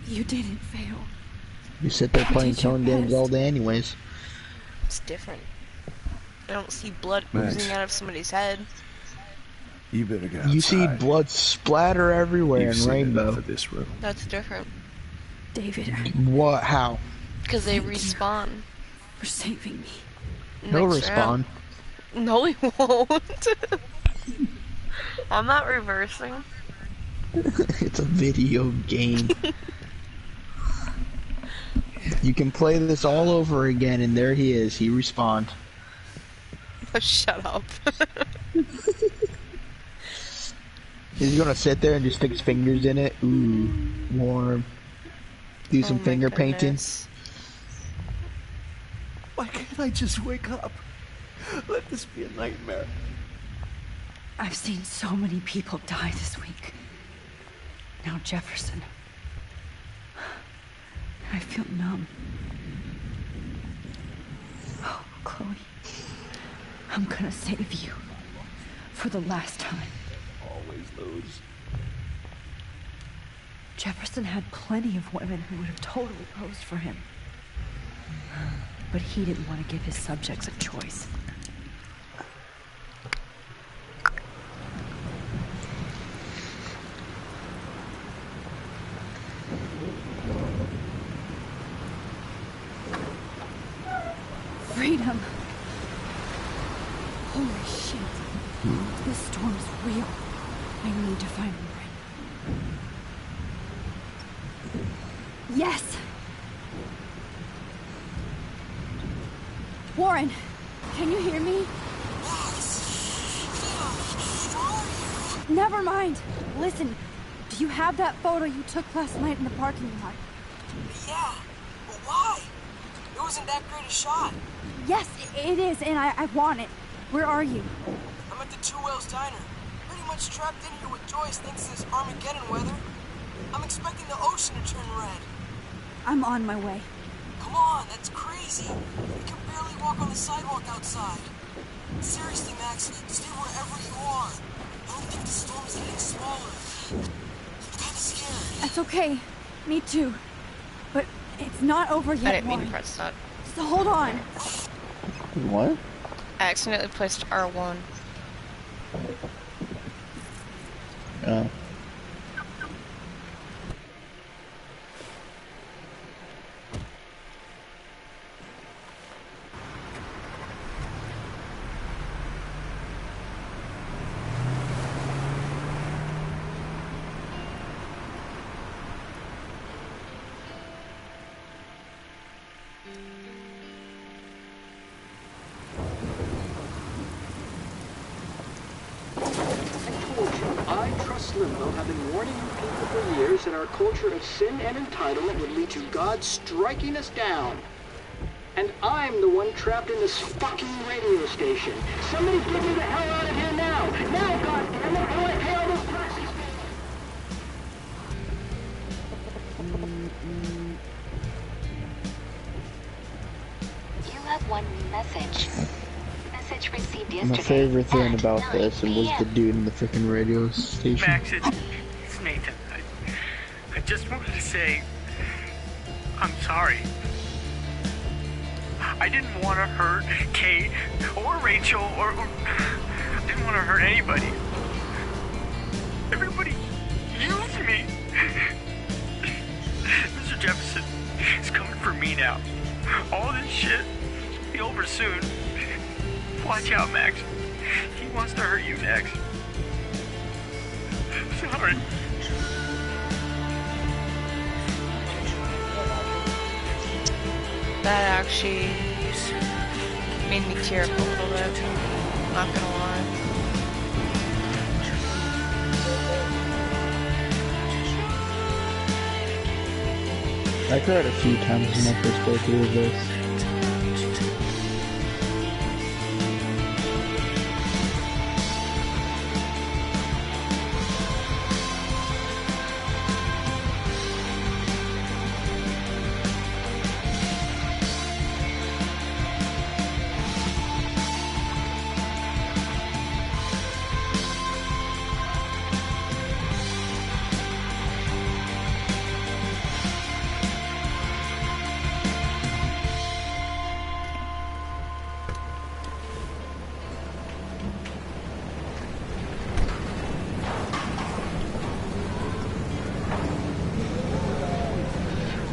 You didn't fail. You sit there playing killing games all day anyways. It's different. I don't see blood Max. oozing out of somebody's head. You better get outside. You see blood splatter everywhere You've in seen Rainbow. enough of this room. That's different. David, What? How? Because they respawn. for saving me. He'll Next round. respawn. No, he won't. I'm not reversing. It's a video game. You can play this all over again, and there he is. He respawned. Oh, shut up. Is he gonna sit there and just stick his fingers in it? Ooh, warm. Do some finger painting. Why can't I just wake up? Let this be a nightmare. I've seen so many people die this week. Now Jefferson. I feel numb. Oh, Chloe. I'm gonna save you. For the last time. Always lose. Jefferson had plenty of women who would have totally posed for him. But he didn't want to give his subjects a choice. Freedom. Holy shit. This storm's real. I need to find Warren. Yes! Warren, can you hear me? Never mind. Listen, do you have that photo you took last night in the parking lot? Yeah, but why? It wasn't that great a shot. Yes, it is, and I want it. Where are you? I'm at the Two Whales Diner. Pretty much trapped in here with Joyce thinks this Armageddon weather. I'm expecting the ocean to turn red. I'm on my way. Come on, that's crazy. We can barely walk on the sidewalk outside. Seriously, Max, stay wherever you are. I don't think the storm is getting smaller. I'm kinda scared. That's okay. Me too. But it's not over yet, I didn't mean to Warren. press that. So hold on. What? I accidentally pressed R1. Oh. I trust Limbo have been warning you people for years that our culture of sin and entitlement would lead to God striking us down. And I'm the one trapped in this fucking radio station. Somebody get me the hell out of here now! Now, goddammit, I want to pay all those taxes! You have one message. This Message received My yesterday. favorite thing about this was the dude in the freaking radio station. Max, it's Nathan. I just wanted to say, I'm sorry. I didn't want to hurt Kate or Rachel or I didn't want to hurt anybody. Everybody used me. Mr. Jefferson is coming for me now. All this shit will be over soon. Watch out, Max. He wants to hurt you next. Sorry. That actually made me tear up a little bit. Not gonna lie. I cried a few times when I first played through this.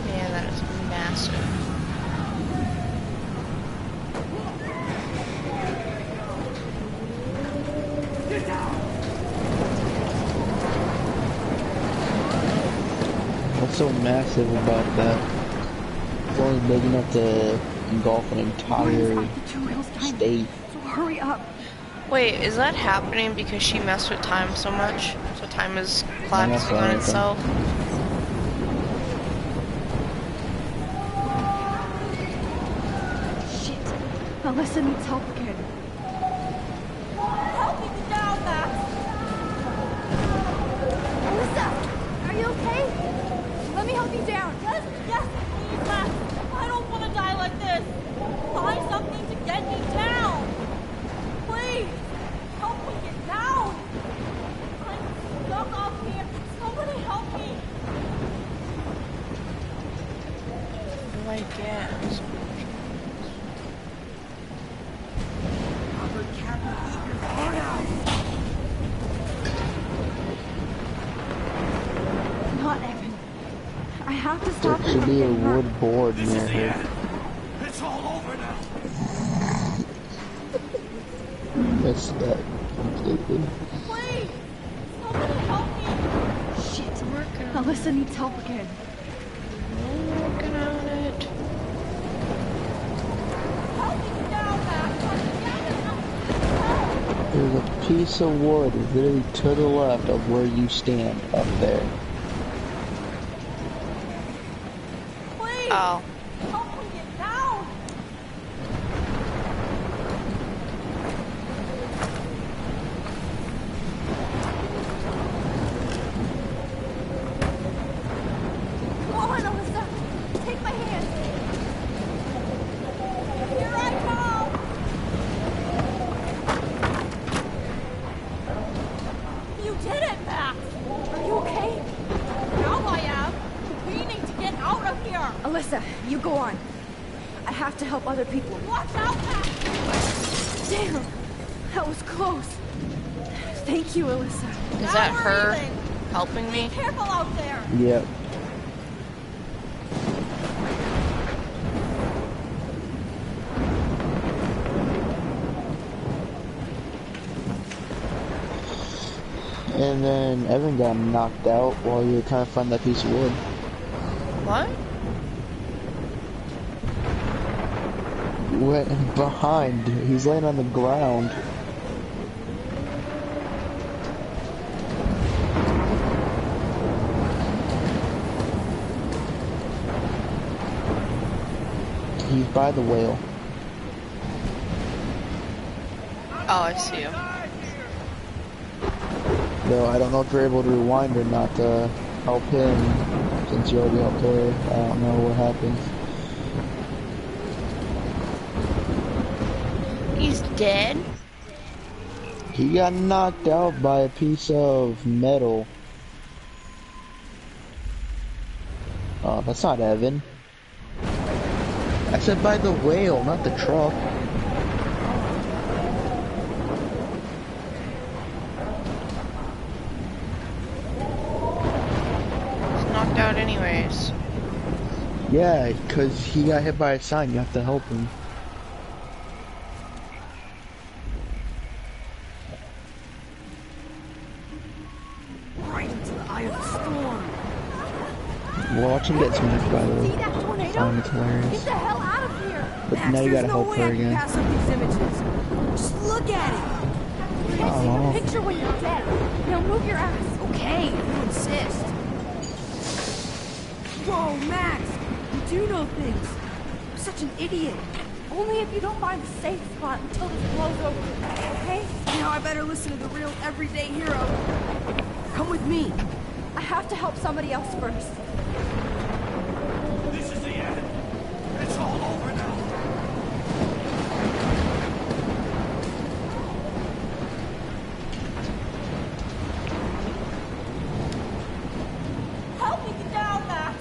Man, that is massive. What's so massive about that? It's only big enough to engulf an entire state. So hurry up. Wait, is that happening because she messed with time so much? So time is collapsing on itself? Shit. Alyssa needs help again. Help me get down, Max! Alyssa! Are you okay? Let me help you down. Yes, please, Max. I don't want to die like this. Find something to get me down. Please, help me get down. I'm stuck up here. Somebody help me. What do I get? Not Evan. I have to stop There him should from be a getting hurt. wood board near her. It's all over now. Missed that completely. Please, somebody help me. Shit. Alyssa needs help again. Working on it. Help me get down, Max. There's a piece of wood literally to the left of where you stand up there. Please, Oh. help me get down. Come on, Alyssa. Take my hand. Here I come. You did it, Max. Are you okay? Now I am. We need to get out of here. Alyssa, you go on. I have to help other people. Watch out, Max. Damn. That was close. Thank you, Alyssa. Is that her helping me? Be careful out there. Yep. And then Evan got knocked out while you were trying to find that piece of wood. What? Went behind. He's laying on the ground. He's by the whale. Oh, I see him. Though I don't know if you're able to rewind or not to help him, since you already helped her. I don't know what happens. He's dead? He got knocked out by a piece of metal. Oh, that's not Evan. I said by the whale, not the truck. He's knocked out anyways. Yeah, because he got hit by a sign. You have to help him. Right into the eye of the storm. Watch him get smacked by the See that tornado? sign. It's hilarious. Get the hell out of here! But Max, now you gotta there's no help way her I can again. pass up these images. Just look at it. You can't take Oh. a picture when you're dead. Now move your ass. Okay, you insist. Whoa, Max! You do know things. I'm such an idiot. Only if you don't find a safe spot until this blows over, okay? Now I better listen to the real everyday hero. Come with me. I have to help somebody else first. This is the end. It's all over now. Help me get down, Max!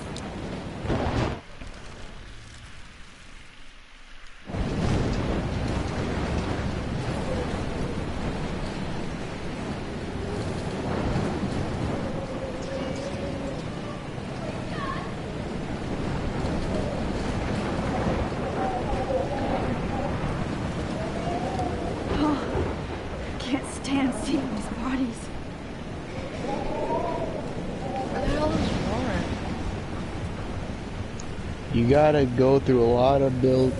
I can't stand seeing these bodies. Where the hell is Warren? You gotta go through a lot of you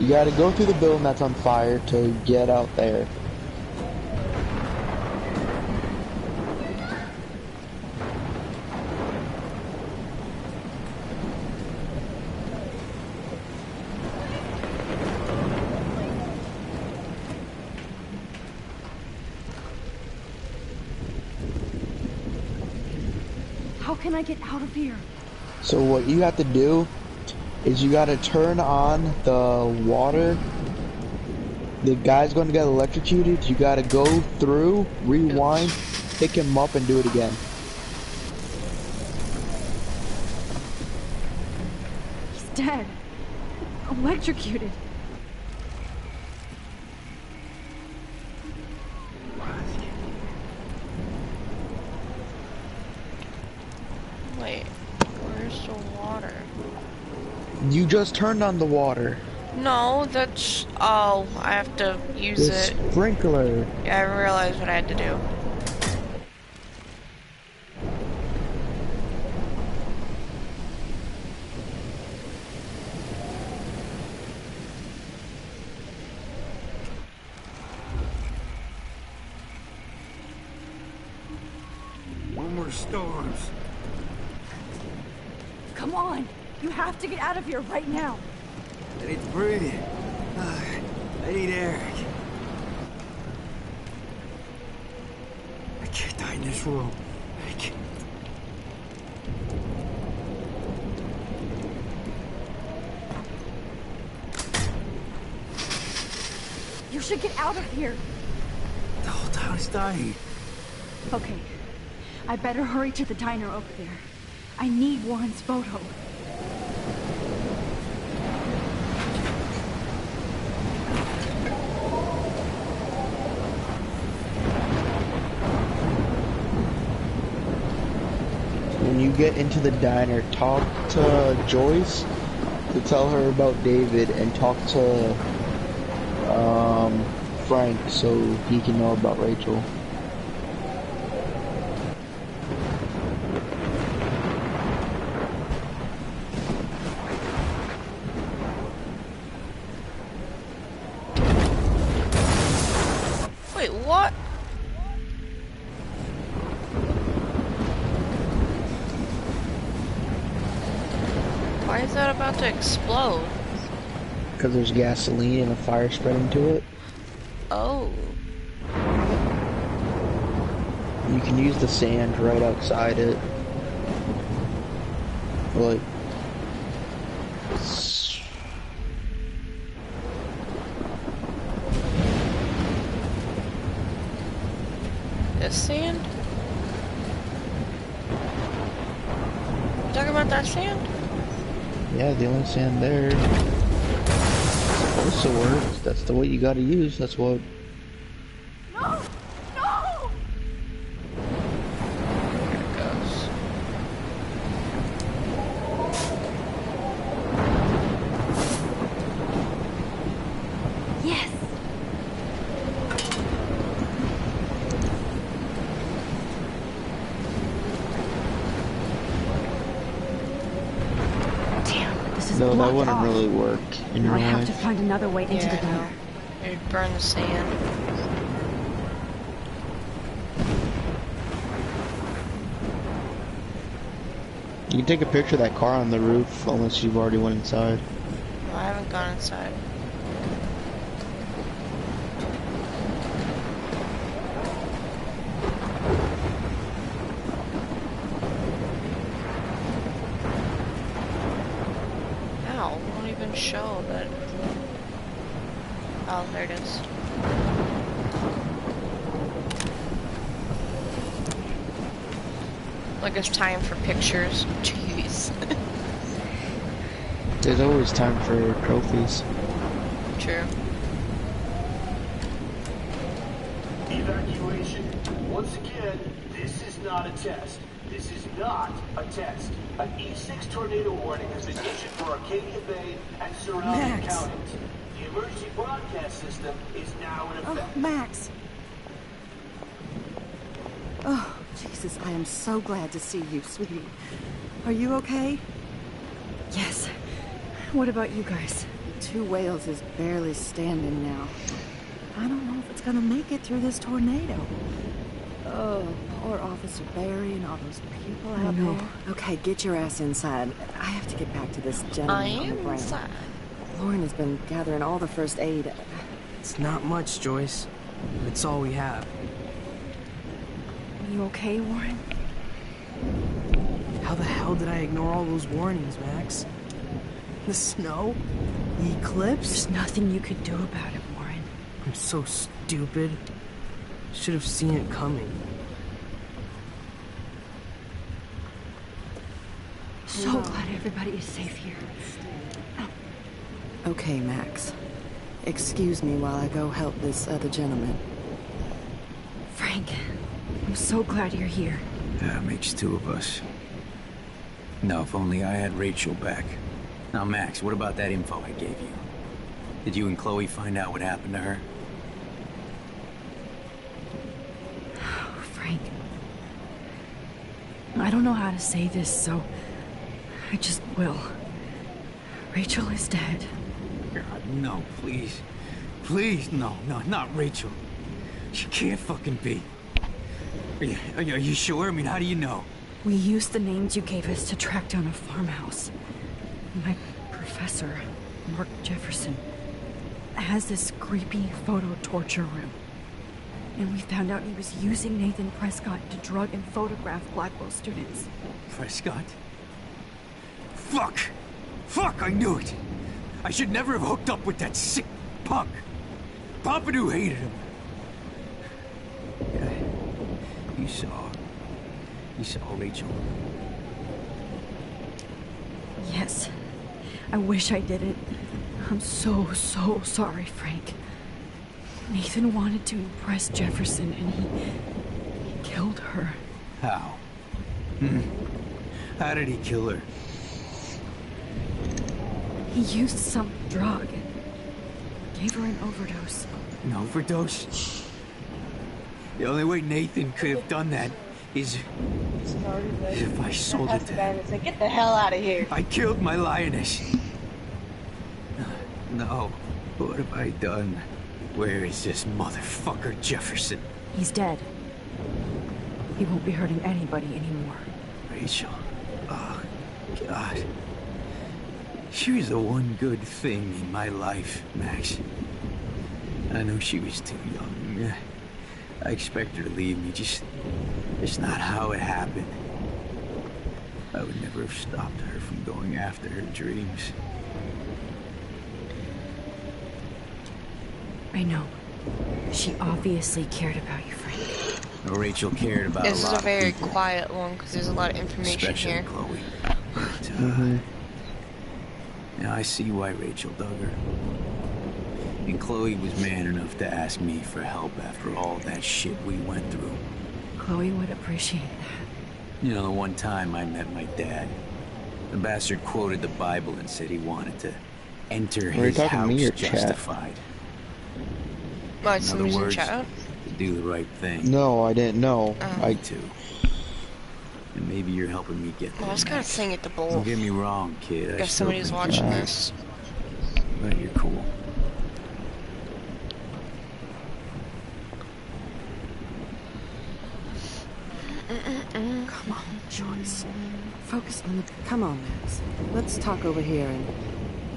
gotta go through the building that's on fire to get out there. How can I get out of here? So what you have to do is you gotta turn on the water. The guy's going to get electrocuted. You gotta go through, rewind, pick him up, and do it again. He's dead. Electrocuted. Wait, where's the water? You just turned on the water. No, that's... Oh, I have to use The it. sprinkler. Yeah, I realized what I had to do. No more storms. Come on. You have to get out of here right now. I need to breathe. I need air. I can't die in this room. I can't. You should get out of here. The whole town is dying. Okay. I better hurry to the diner over there. I need Warren's photo. When you get into the diner, talk to Joyce to tell her about David, and talk to Frank so he can know about Rachel. Wait, what? Why is that about to explode? Because there's gasoline and a fire spreading to it. Oh. You can use the sand right outside it. Like, This sand? You talking about that sand? Yeah, the only sand there. This works. That's the way you gotta use. That's what. No! No! There it goes. Yes! No, that wouldn't really work in real I have to life. find another way into the tunnel. It'd burn the sand. You can take a picture of that car on the roof, unless you've already went inside. Well, I haven't gone inside. Ow, it won't even show that. Oh, there it is. Like it's time for pictures. Jeez. There's always time for trophies. True. Evacuation. Once again, this is not a test. This is not a test. An E6 tornado warning has been issued for Arcadia Bay and surrounding counties. The emergency broadcast system is now in effect. Oh, Max. Oh, Jesus, I am so glad to see you, sweetie. Are you okay? Yes. What about you guys? Two Whales is barely standing now. I don't know if it's gonna make it through this tornado. Oh, poor Officer Barry and all those people out there. Okay, get your ass inside. I have to get back to this gentleman on the ground. Inside. Lauren has been gathering all the first aid. It's not much, Joyce. It's all we have. Are you okay, Warren? How the hell did I ignore all those warnings, Max? The snow? The eclipse? There's nothing you could do about it, Warren. I'm so stupid. Should have seen it coming. So glad everybody is safe here. Okay, Max. Excuse me while I go help this other gentleman. Frank, I'm so glad you're here. Yeah, makes two of us. Now, if only I had Rachel back. Now, Max, what about that info I gave you? Did you and Chloe find out what happened to her? Frank, I don't know how to say this, so I just will. Rachel is dead. God, no, please. Please, no, not Rachel. She can't fucking be. Are you sure? I mean, how do you know? We used the names you gave us to track down a farmhouse. My professor, Mark Jefferson, has this creepy photo torture room. And we found out he was using Nathan Prescott to drug and photograph Blackwell students. Prescott? Fuck! Fuck, I knew it! I should never have hooked up with that sick punk. Pompidou hated him. Yeah, you saw Rachel. Yes. I wish I didn't. I'm so sorry, Frank. Nathan wanted to impress Jefferson, and he killed her. How? How did he kill her? He used some drug. Gave her an overdose. An overdose? The only way Nathan could have done that is if I sold it to him. Get the hell out of here. I killed my lioness. No. What have I done? Where is this motherfucker Jefferson? He's dead. He won't be hurting anybody anymore. Rachel. Oh, God. She was the one good thing in my life, Max. I know she was too young. I expect her to leave me. Just not how it happened. I would never have stopped her from going after her dreams. I know. She obviously cared about you, Frank. Rachel cared about This a is lot a of very people, quiet one because there's a lot of information especially here. Chloe. But, now I see why Rachel dug her. And Chloe was man enough to ask me for help after all that shit we went through. Chloe would appreciate that. You know, the one time I met my dad, the bastard quoted the Bible and said he wanted to enter Are you his talking to me house or chat? justified. Why, In other somebody's in words, chat? to do the right thing. No, I didn't know. Me too. And maybe you're helping me get there. Well, I was kind of saying it to both. Don't get me wrong, kid. I Guess still somebody's think watching you're this. But you're cool. Come on, Joyce. Focus on the... Come on, Max. Let's talk over here and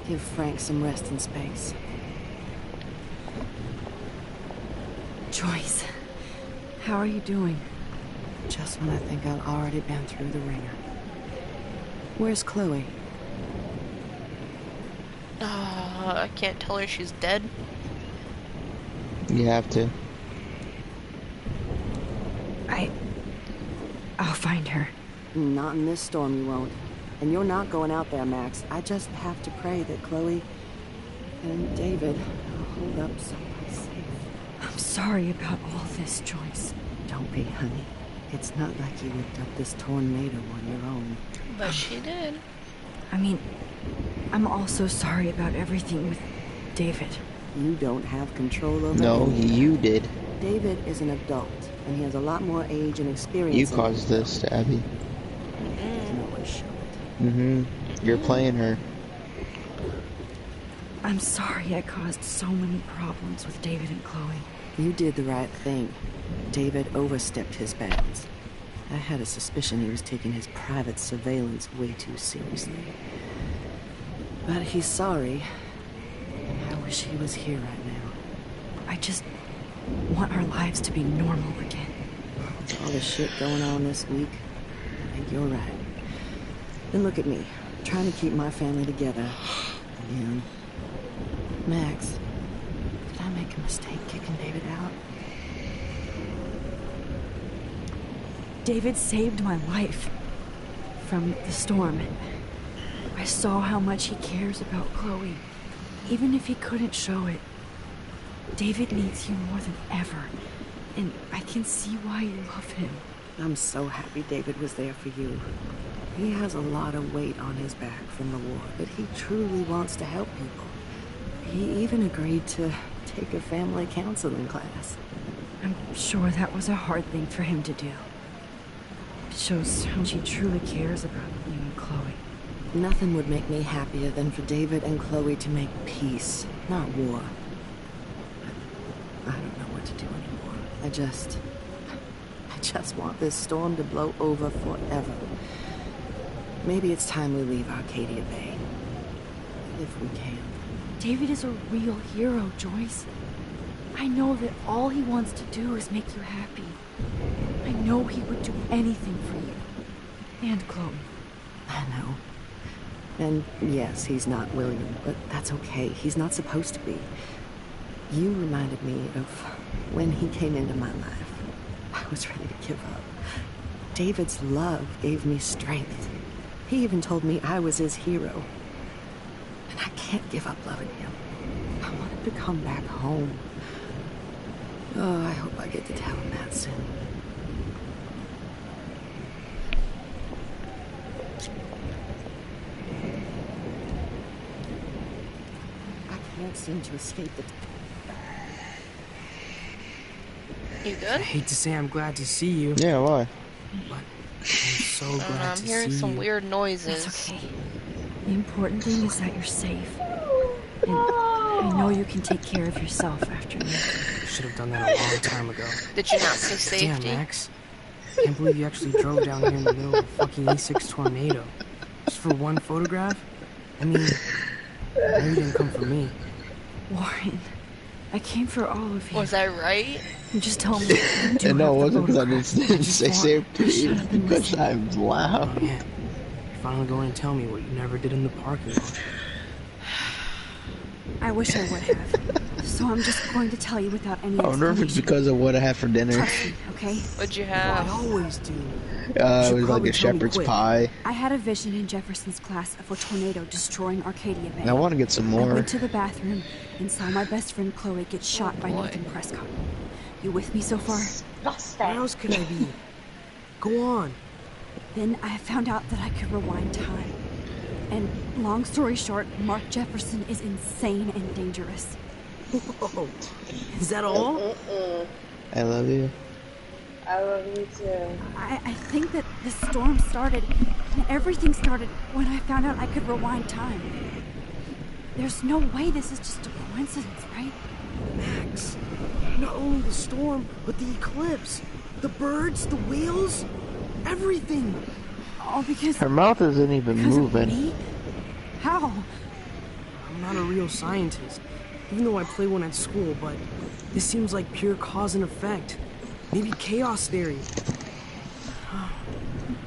give Frank some rest and space. Joyce, how are you doing? Just when I think I've already been through the ringer. Where's Chloe? I can't tell her she's dead. You have to. I'll find her. Not in this storm, you won't. And you're not going out there, Max. I just have to pray that Chloe and David will hold up someplace safe. I'm sorry about all this, Joyce. Don't be, honey. It's not like you whipped up this tornado on your own. But she did. I mean, I'm also sorry about everything with David. You don't have control over No, anything. you did. David is an adult, and he has a lot more age and experience. You caused this to Abby. No one showed it. Mm-hmm. You're playing her. I'm sorry I caused so many problems with David and Chloe. You did the right thing. David overstepped his bounds. I had a suspicion he was taking his private surveillance way too seriously. But he's sorry. I wish he was here right now. I just want our lives to be normal again. All the shit going on this week, I think you're right. Then look at me, trying to keep my family together. And Max, did I make a mistake kicking David out? David saved my life from the storm. I saw how much he cares about Chloe, even if he couldn't show it. David needs you more than ever, and I can see why you love him. I'm so happy David was there for you. He has a lot of weight on his back from the war, but he truly wants to help people. He even agreed to take a family counseling class. I'm sure that was a hard thing for him to do. It shows how much he truly cares about you and Chloe. Nothing would make me happier than for David and Chloe to make peace, not war. I don't know what to do anymore. I just want this storm to blow over forever. Maybe it's time we leave Arcadia Bay. If we can. David is a real hero, Joyce. I know that all he wants to do is make you happy. I know he would do anything for you. And Chloe. I know. And yes, he's not William, but that's okay. He's not supposed to be. You reminded me of when he came into my life. I was ready to give up. David's love gave me strength. He even told me I was his hero. And I can't give up loving him. I want him to come back home. Oh, I hope I get to tell him that soon. I can't seem to escape the... You good? I hate to say I'm glad to see you. Yeah, why? But I'm so glad I'm to hearing see some you. weird noises. That's okay. The important thing is that you're safe. And I know you can take care of yourself after me. Should have done that a long time ago. Did you not say safety? Damn, Max. Can't believe you actually drove down here in the middle of a fucking E6 tornado. Just for one photograph? I mean, I know you didn't come for me. Warren, I came for all of you. Was I right? Just tell me. And no, it wasn't because I didn't say safety. It's because I'm loud. Oh, yeah. You're finally going to tell me what you never did in the parking lot. I wish I would have. So I'm just going to tell you without any I wonder if it's explanation. because of what I had for dinner. Trust me, okay? What'd you I have? always do. It was like a shepherd's pie. I had a vision in Jefferson's class of a tornado destroying Arcadia Bay. I want to get some I more. went to the bathroom and saw my best friend Chloe get shot by Nathan Prescott. You with me so far? Where else could I be? Go on. Then I found out that I could rewind time. And long story short, Mark Jefferson is insane and dangerous. Whoa. Is that all? I love you. I love you too. I think that the storm started, and everything started when I found out I could rewind time. There's no way this is just a coincidence, right? Max, not only the storm, but the eclipse, the birds, the whales, everything. All because Her mouth isn't even moving. Of me? How? I'm not a real scientist, even though I play one at school, but this seems like pure cause and effect. Maybe chaos theory.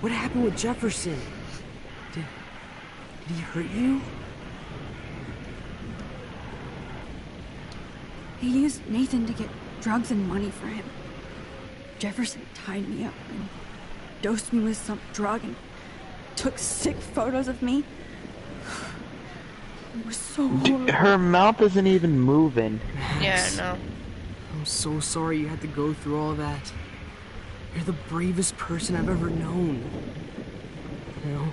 What happened with Jefferson? Did he hurt you? He used Nathan to get drugs and money for him. Jefferson tied me up and dosed me with some drug and took sick photos of me. It was so horrible. Her mouth isn't even moving. Yeah, no. I'm so sorry you had to go through all that. You're the bravest person I've ever known. You know,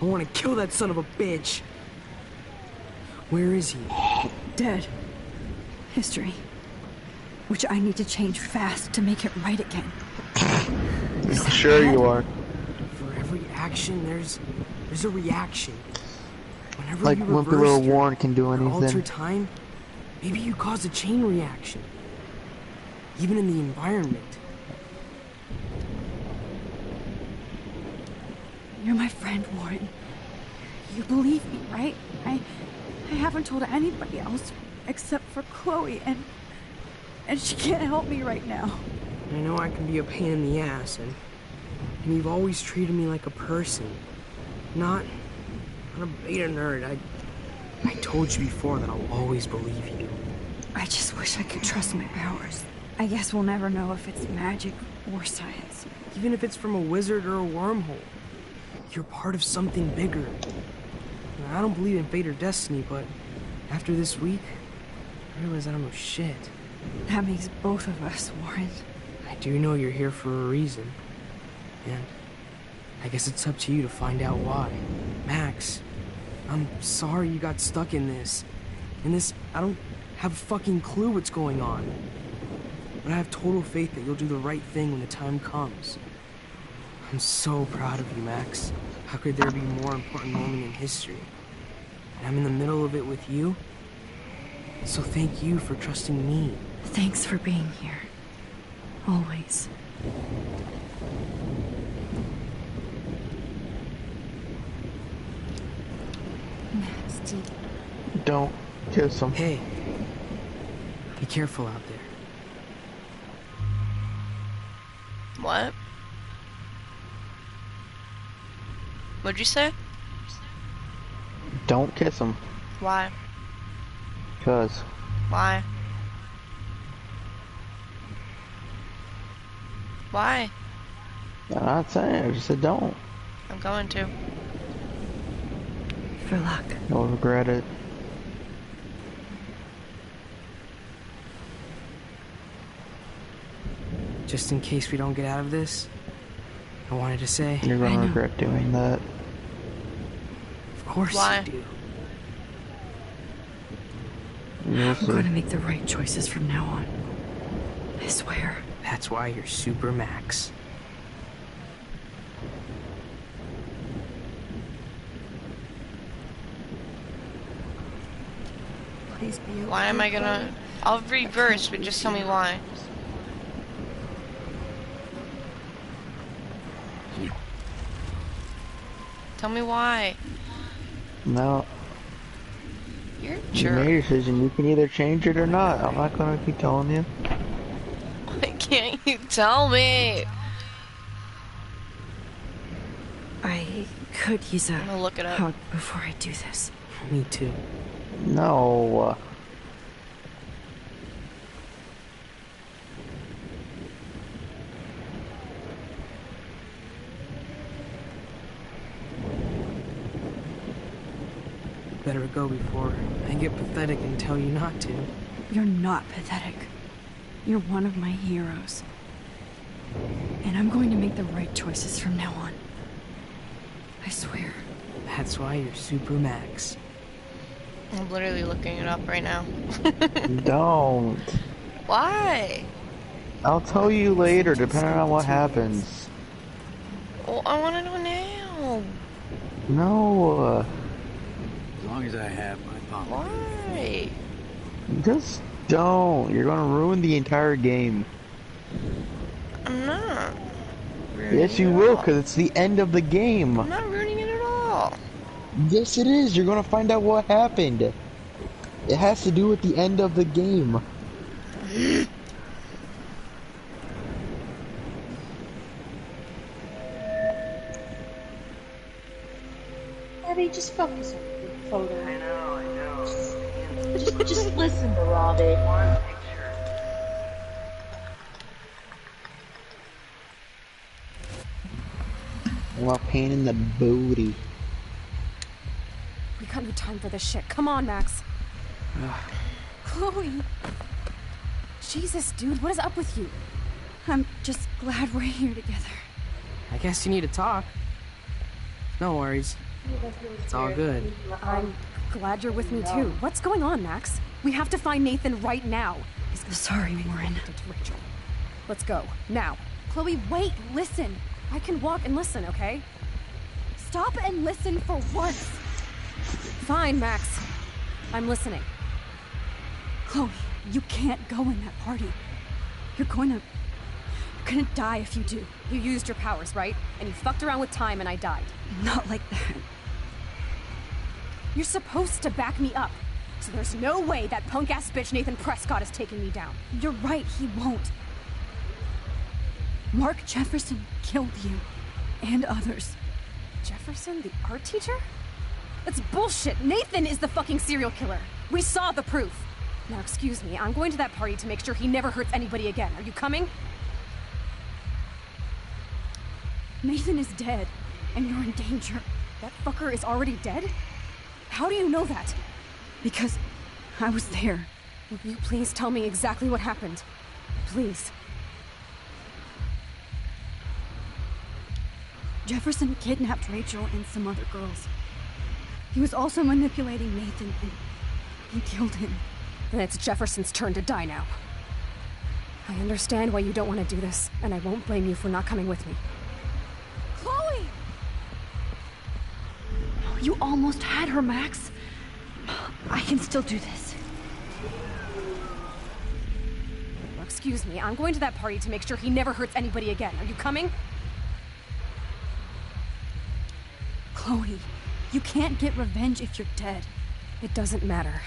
I want to kill that son of a bitch. Where is he? Dead. History. Which I need to change fast to make it right again. Sure you are. For every action, there's a reaction. Whenever Like you Wimpy reverse Little your- Warren can do your alter anything. time, maybe you cause a chain reaction. Even in the environment. You're my friend, Warren. You believe me, right? I haven't told anybody else except for Chloe, and she can't help me right now. I know I can be a pain in the ass, and you've always treated me like a person. Not a beta nerd. I told you before that I'll always believe you. I just wish I could trust my powers. I guess we'll never know if it's magic or science. Even if it's from a wizard or a wormhole. You're part of something bigger. I don't believe in fate or destiny, but after this week, I realize I don't know shit. That makes both of us, Warren. I do know you're here for a reason. And I guess it's up to you to find out why. Max, I'm sorry you got stuck in this. I don't have a fucking clue what's going on. But I have total faith that you'll do the right thing when the time comes. I'm so proud of you, Max. How could there be a more important moment in history? And I'm in the middle of it with you. So thank you for trusting me. Thanks for being here. Always. Nasty. Don't kiss him. Hey, be careful out there. What? What'd you say? Don't kiss him. Why? Cause. Why? Why? I'm not saying. I just said don't. I'm going to. For luck. You'll regret it. Just in case we don't get out of this, I wanted to say... You're gonna regret doing that. Of course Why? you do. I'm going to make the right choices from now on. I swear. That's why you're Super Max. Please be okay. Why am I gonna... I'll reverse, but just tell me why. Tell me why. No. You're a You jerk. made a decision. You can either change it or not. I'm not gonna keep telling you. Why can't you tell me? I could use a I'm gonna look it up. hug before I do this. Me too. No. better go before I get pathetic and tell you not to. You're not pathetic. You're one of my heroes. And I'm going to make the right choices from now on. I swear. That's why you're Super Max. I'm literally looking it up right now. Don't. Why? I'll tell you later, depending on what happens. Well, I want to know now. No. As long as I have my pop. Why? Just don't. You're gonna ruin the entire game. I'm not. Yes, you will, because it's the end of the game. I'm not ruining it at all. Yes, it is. You're gonna find out what happened. It has to do with the end of the game. Abby, just focus on the photo. I know. Just listen to Robbie. Well, pain in the booty. We got no time for this shit. Come on, Max. Chloe. Jesus, dude, what is up with you? I'm just glad we're here together. I guess you need to talk. No worries. It's all good. I'm glad you're with me too. What's going on, Max? We have to find Nathan right now. Sorry, Warren. Rachel. Let's go. Now. Chloe, wait, listen. I can walk and listen, okay? Stop and listen for once. Fine, Max. I'm listening. Chloe, you can't go in that party. You're gonna die if you do. You used your powers, right? And you fucked around with time and I died. Not like that. You're supposed to back me up. So there's no way that punk-ass bitch Nathan Prescott is taking me down. You're right, he won't. Mark Jefferson killed you. And others. Jefferson, the art teacher? That's bullshit. Nathan is the fucking serial killer. We saw the proof. Now, excuse me, I'm going to that party to make sure he never hurts anybody again. Are you coming? Nathan is dead, and you're in danger. That fucker is already dead? How do you know that? Because I was there. Will you please tell me exactly what happened? Please. Jefferson kidnapped Rachel and some other girls. He was also manipulating Nathan, and he killed him. Then it's Jefferson's turn to die now. I understand why you don't want to do this, and I won't blame you for not coming with me. Chloe! You almost had her, Max. I can still do this. Well, excuse me, I'm going to that party to make sure he never hurts anybody again. Are you coming? Chloe, you can't get revenge if you're dead. It doesn't matter.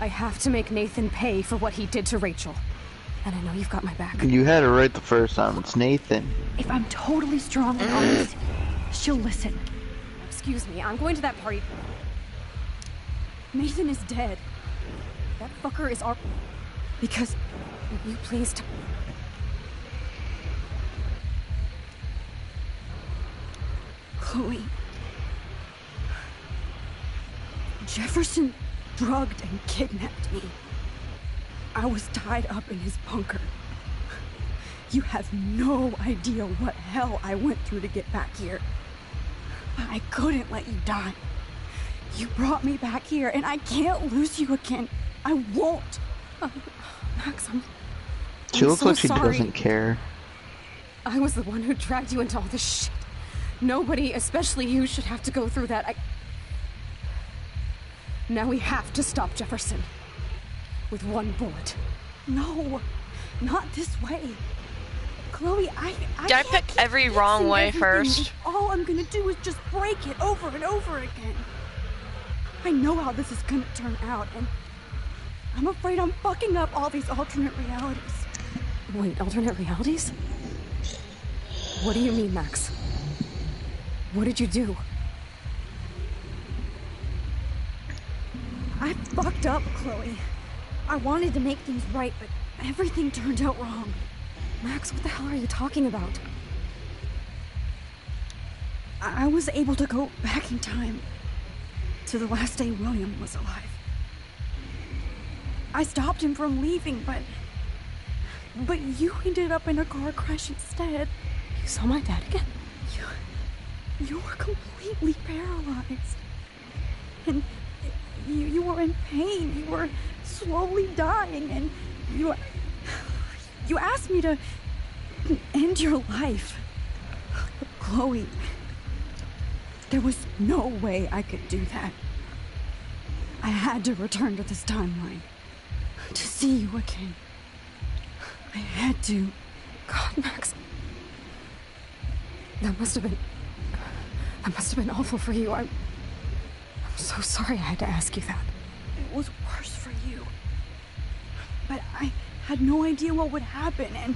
I have to make Nathan pay for what he did to Rachel. And I know you've got my back. You had it right the first time. It's Nathan. If I'm totally strong and honest, she'll listen. Excuse me, I'm going to that party. Nathan is dead. That fucker is our... Because... Will you please... Chloe... Jefferson drugged and kidnapped me. I was tied up in his bunker. You have no idea what hell I went through to get back here. I couldn't let you die. You brought me back here, and I can't lose you again. I won't. Max, She looks so like she sorry. doesn't care. I was the one who dragged you into all this shit. Nobody, especially you, should have to go through that. Now we have to stop Jefferson. With one bullet. No, not this way. Chloe, I Did I pick every wrong way first? All I'm gonna do is just break it over and over again. I know how this is gonna turn out, and I'm afraid I'm fucking up all these alternate realities. Wait, alternate realities? What do you mean, Max? What did you do? I fucked up, Chloe. I wanted to make things right, but everything turned out wrong. Max, what the hell are you talking about? I was able to go back in time to the last day William was alive. I stopped him from leaving, but you ended up in a car crash instead. You saw my dad again? You were completely paralyzed. And you were in pain. You were slowly dying, and you asked me to end your life. Chloe, there was no way I could do that. I had to return to this timeline to see you again. I had to. God, Max. That must have been awful for you. I'm so sorry I had to ask you that. It was worse for you. But I had no idea what would happen, and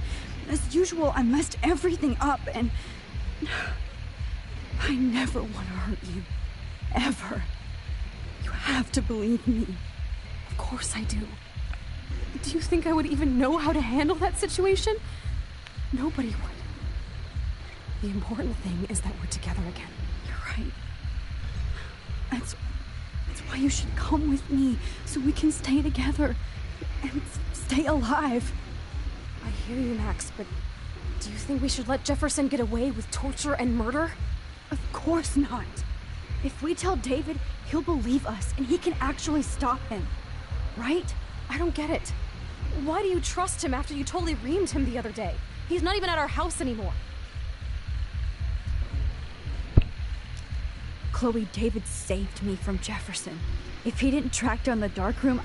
as usual, I messed everything up, and I never want to hurt you. Ever. You have to believe me. Of course I do. Do you think I would even know how to handle that situation? Nobody would. The important thing is that we're together again. You're right. That's why you should come with me, so we can stay together and stay alive. I hear you, Max, but do you think we should let Jefferson get away with torture and murder? Of course not. If we tell David, he'll believe us, and he can actually stop him. Right? I don't get it. Why do you trust him after you totally reamed him the other day? He's not even at our house anymore. Chloe, David saved me from Jefferson. If he didn't track down the dark room,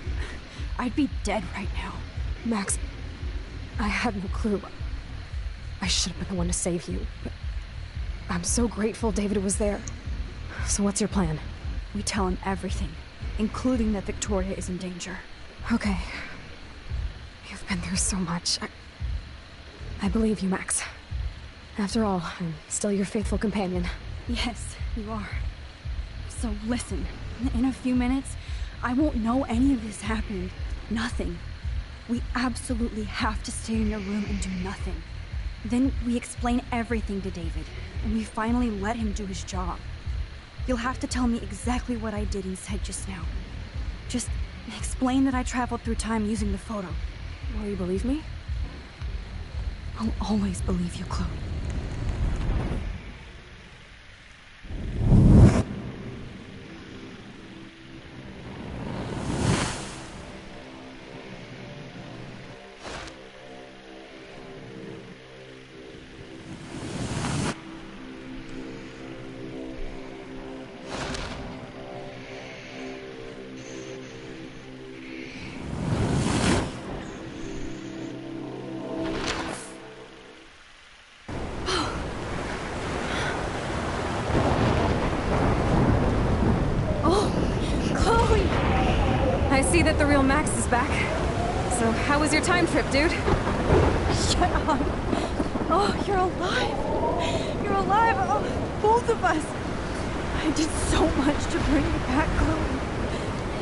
I'd be dead right now. Max, I had no clue. I should have been the one to save you, but I'm so grateful David was there. So what's your plan? We tell him everything, including that Victoria is in danger. Okay. You've been through so much. I believe you, Max. After all, I'm still your faithful companion. Yes, you are. So listen, in a few minutes, I won't know any of this happened. Nothing. We absolutely have to stay in your room and do nothing. Then we explain everything to David, and we finally let him do his job. You'll have to tell me exactly what I did and said just now. Just explain that I traveled through time using the photo. Will you believe me? I'll always believe you, Chloe. I see that the real Max is back. So, how was your time trip, dude? Shut up. Oh, you're alive. You're alive. Oh, both of us. I did so much to bring you back, Chloe.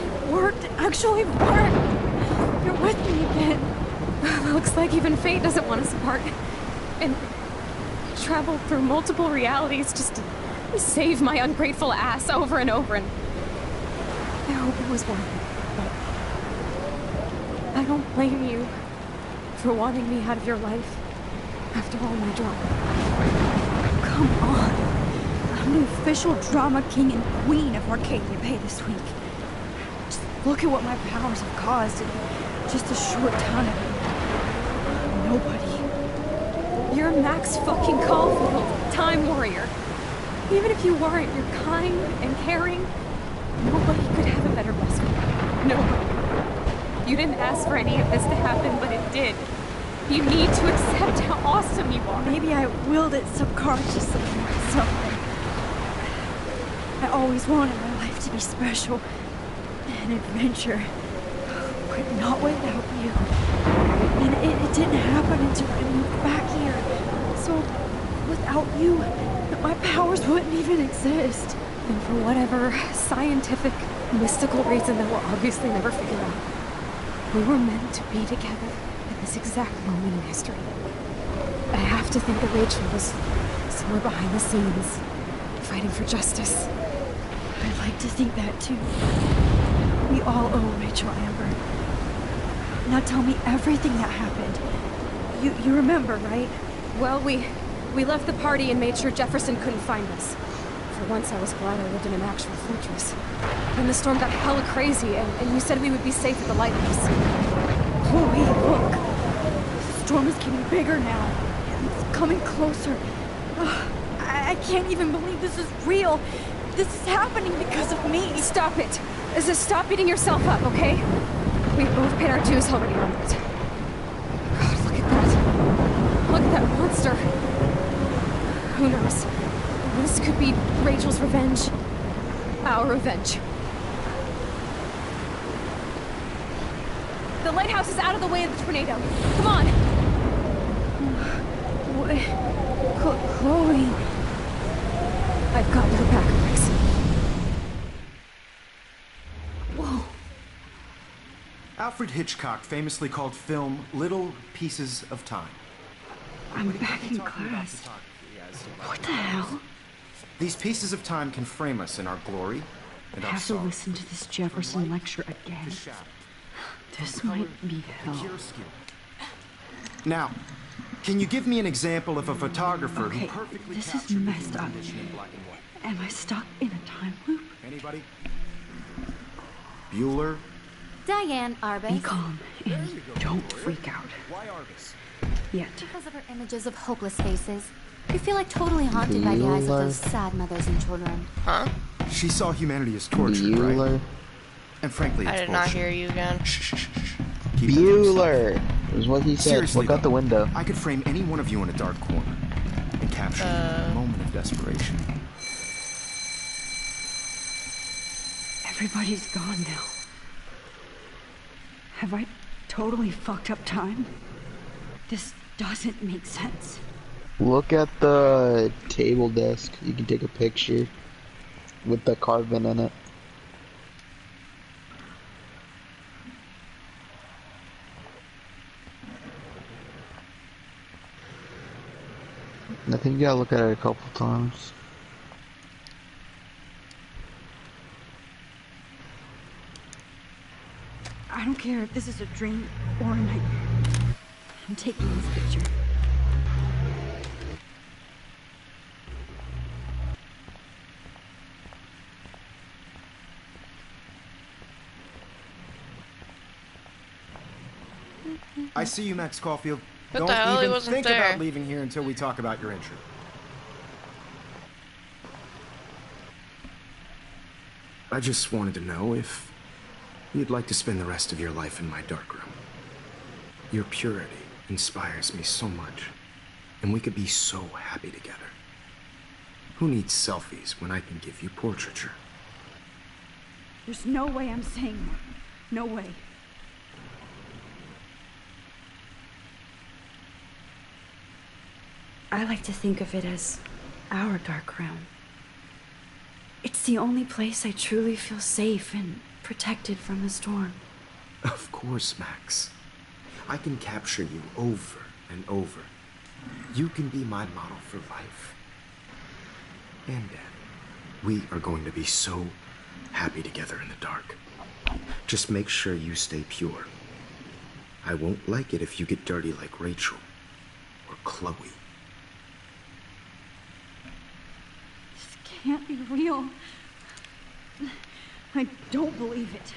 It worked. It actually worked. You're with me again. Looks like even fate doesn't want us apart. And I traveled through multiple realities just to save my ungrateful ass over and over, and I hope it was worth it. I don't blame you for wanting me out of your life after all my drama. Come on. I'm the official drama king and queen of Arcadia Bay this week. Just look at what my powers have caused in just a short time. Nobody. You're Max fucking Caulfield, Time Warrior. Even if you weren't, you're kind and caring. Nobody could have a better best friend. Nobody. You didn't ask for any of this to happen, but it did. You need to accept how awesome you are. Maybe I willed it subconsciously myself. I always wanted my life to be special. An adventure. But not without you. And it didn't happen until I moved back here. So, without you, my powers wouldn't even exist. And for whatever scientific, mystical reason that we'll obviously never figure out, we were meant to be together at this exact moment in history. I have to think that Rachel was somewhere behind the scenes, fighting for justice. I like to think that too. We all owe Rachel Amber. Now tell me everything that happened. You remember, right? Well, we left the party and made sure Jefferson couldn't find us. For once, I was glad I lived in an actual fortress. Then the storm got hella crazy, and you said we would be safe at the lighthouse. Chloe, look! The storm is getting bigger now. It's coming closer. I can't even believe this is real. This is happening because of me. Stop it. Just stop beating yourself up, okay? We've both paid our dues already on it. God, look at that. Look at that monster. Who knows? This could be Rachel's revenge. Our revenge. The lighthouse is out of the way of the tornado. Come on! Chloe... I've got your back, Max. Whoa. Alfred Hitchcock famously called film little pieces of time. I'm back in class. What the hell? These pieces of time can frame us in our glory and I our have to sorrow. listen to this Jefferson lecture again. This might be hell. Now, can you give me an example of a photographer Okay, who perfectly this is captured messed human up. condition in black and white? Am I stuck in a time loop? Anybody? Bueller? Diane Arbus. Be calm and don't freak out. Why Arbus? Yet. Because of her images of hopeless faces. You feel like totally haunted by the eyes of those sad mothers and children. Huh? She saw humanity as torture, right? And frankly, it's I did bullshit. not hear you again. Bueller is what he said. Seriously, Look out the window. I could frame any one of you in a dark corner and capture a moment of desperation. Everybody's gone now. Have I totally fucked up time? This doesn't make sense. Look at the table desk. You can take a picture with the carving in it. I think you gotta look at it a couple times. I don't care if this is a dream or a nightmare. I'm taking this picture. I see you, Max Caulfield. What Don't the hell? He even wasn't think there. about leaving here until we talk about your entry. I just wanted to know if you'd like to spend the rest of your life in my darkroom. Your purity inspires me so much, and we could be so happy together. Who needs selfies when I can give you portraiture? There's no way I'm saying that. No way. I like to think of it as our dark room. It's the only place I truly feel safe and protected from the storm. Of course, Max. I can capture you over and over. You can be my model for life. And Dad, we are going to be so happy together in the dark. Just make sure you stay pure. I won't like it if you get dirty like Rachel or Chloe. This can't be real. I don't believe it.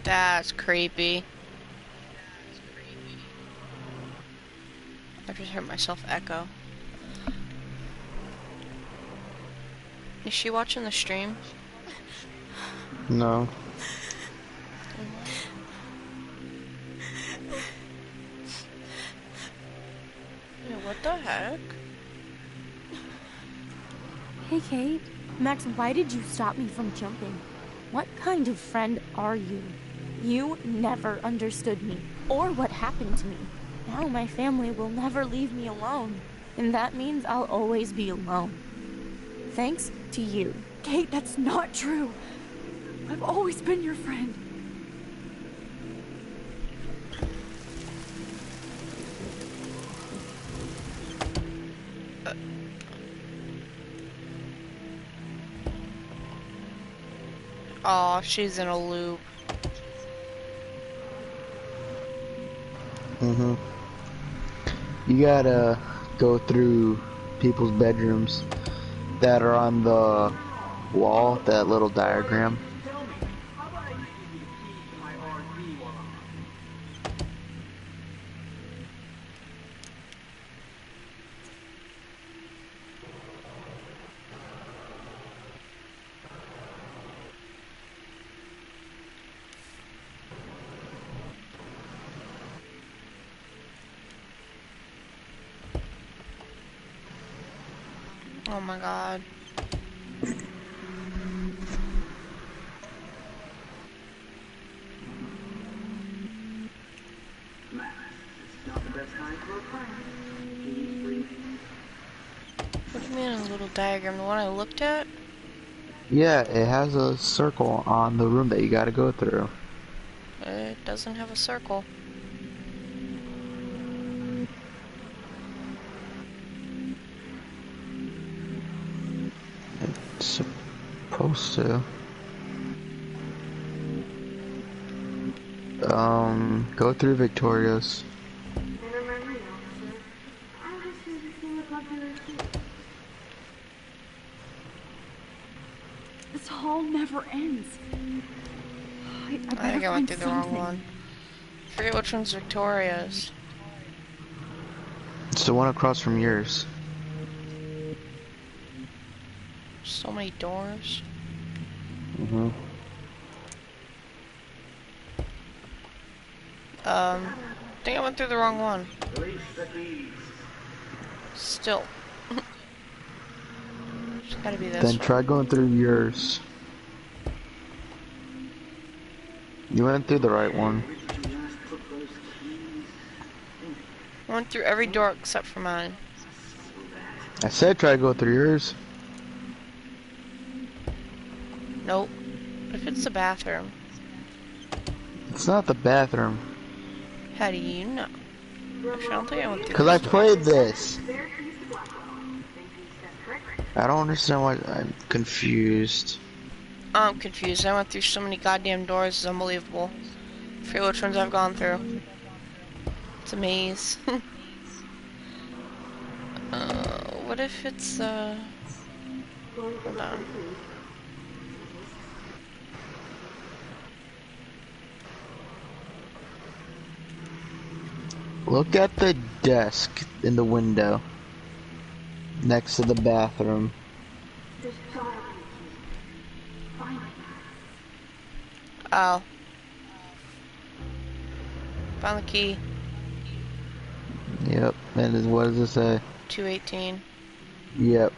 That's creepy. I just heard myself echo. Is she watching the stream? No. Yeah, what the heck? Hey, Kate. Max, why did you stop me from jumping? What kind of friend are you? You never understood me, or what happened to me. Now my family will never leave me alone, and that means I'll always be alone. Thanks to you. Kate, that's not true. I've always been your friend. Oh, she's in a loop. Mm-hmm. You gotta go through people's bedrooms that are on the wall, that little diagram. Oh my god. What do you mean a little diagram? The one I looked at? Yeah, it has a circle on the room that you gotta go through. It doesn't have a circle. It's supposed to. Go through Victoria's. This hall never ends. I I better think I find went through the wrong something. one. I forget which one's Victoria's. It's the one across from yours. So many doors. Mm-hmm. I think I went through the wrong one. Still. It's gotta be this Then one. try going through yours. You went through the right one. I went through every door except for mine. I said try to go through yours. Nope. What if it's the bathroom? It's not the bathroom. How do you know? Actually, I don't think I went through Cause I this door. played this. I don't understand why I'm confused. I'm confused. I went through so many goddamn doors. It's unbelievable. I forget which ones I've gone through. It's a maze. What if it's, hold on. Look at the desk in the window. Next to the bathroom. Oh. Found the key. Yep. And what does it say? 218. Yep.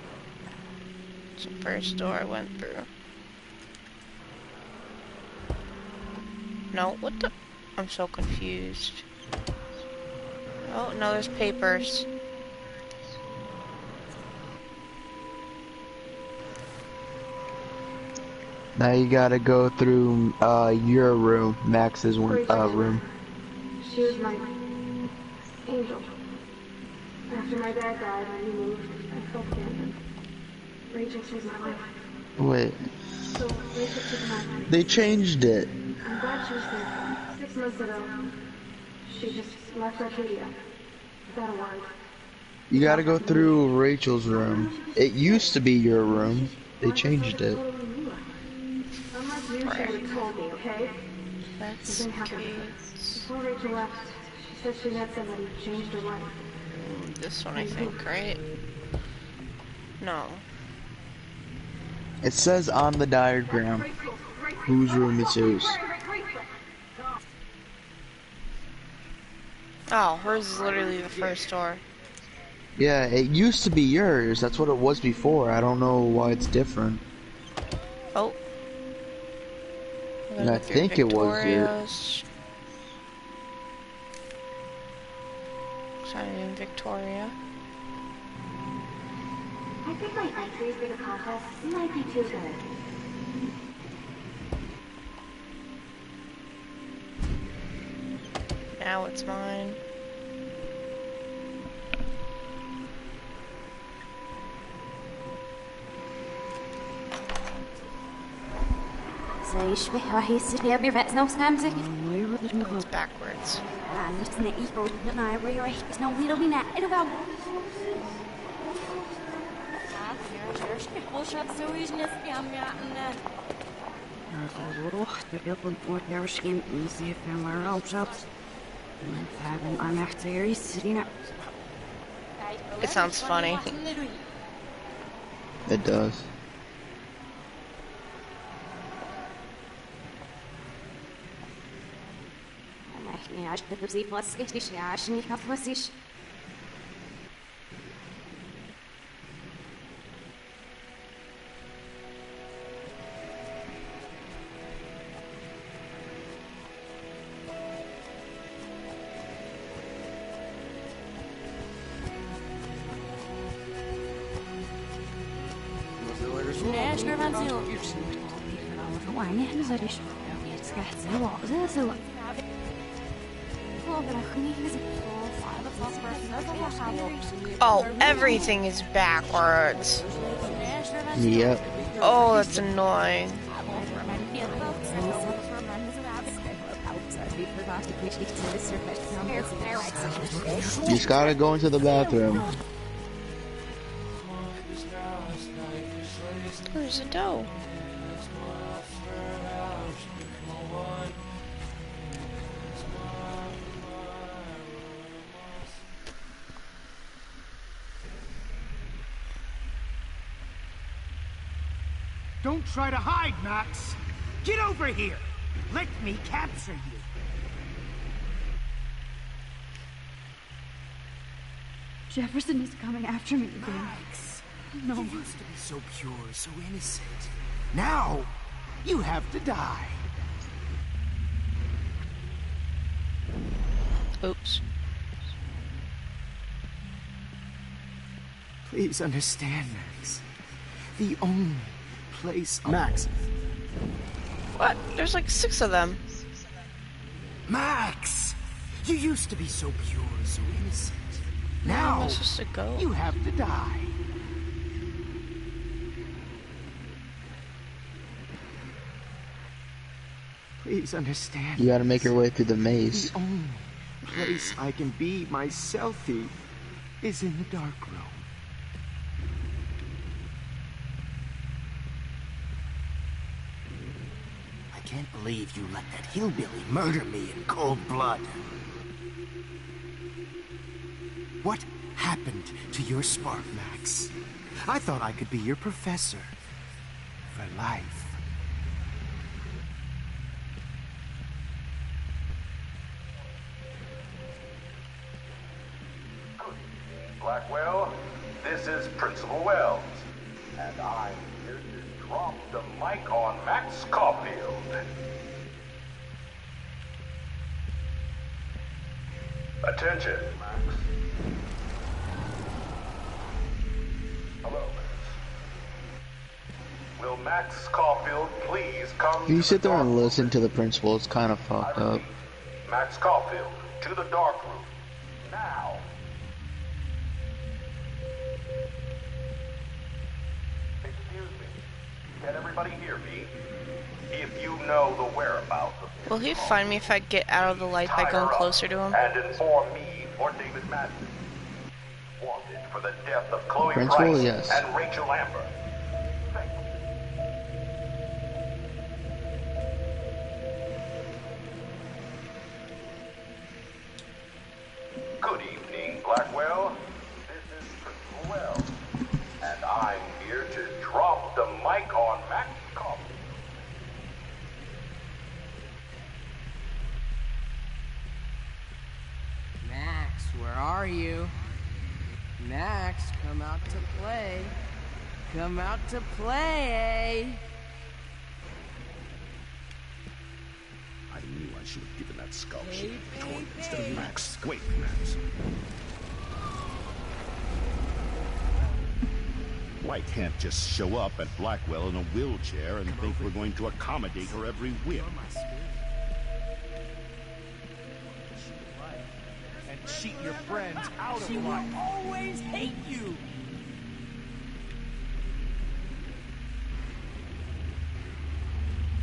It's the first door I went through. No, what the? I'm so confused. Oh, no, there's papers. Now you gotta go through your room, Max's room. She was my angel. After my dad died and we moved, I felt abandoned. Rachel saved my life. Wait. So Rachel took my life. They changed it. I'm glad she was there. 6 months ago, she just left Arcadia without a word. You gotta go through Rachel's room. It used to be your room. They changed it. Unlike you, she would have told me, okay? That's Something happened. Before Rachel left, she said she met somebody who changed her life. This one, I think, right? No. It says on the diagram whose room is whose. Oh, hers is literally the first door. Yeah, it used to be yours. That's what it was before. I don't know why it's different. Oh. I think it was your. Sign in Victoria. I think my entry for the contest might be too good. Now it's mine. It's backwards. It sounds funny. It does. Oh, everything is backwards. Yep. Oh, that's annoying. You just gotta go into the bathroom. Where's the dough? Don't try to hide, Max. Get over here. Let me capture you. Jefferson is coming after me again. Max, No. you used to be so pure, so innocent. Now, you have to die. Oops. Please understand, Max. The only place Max. What? There's like 6 of them. Max! You used to be so pure, so innocent. Where am Now, I supposed to go? you have to die. Please understand. You gotta make your way through the maze. The only place I can be myself is in the dark room. I can't believe you let that hillbilly murder me in cold blood. What happened to your spark, Max? I thought I could be your professor for life. Blackwell, this is Principal Wells, and I'm here to drop the mic on Max Caulfield. Attention, Max. Hello, Max. Will Max Caulfield please come If you to sit the there dark and room? listen to the principal, it's kind of fucked up. Max Caulfield, to the dark room. Now. Excuse me. Can everybody hear me? If you know the whereabouts of Will he find me if I get out of the light by going closer to him? and inform me or David Madsen. Wanted for the death of Chloe Principal, Price yes. and Rachel Amber. Good evening, Blackwell. This is Principal Wells, and I'm here to drop the mic on Max Caulfield. Max, where are you? Max, come out to play. Come out to play, I knew I should have given that scholarship to Victoria instead of Max. Wait, Max. White can't just show up at Blackwell in a wheelchair and think we're going to accommodate her every whim. And cheat your friends out of life. She will always hate you.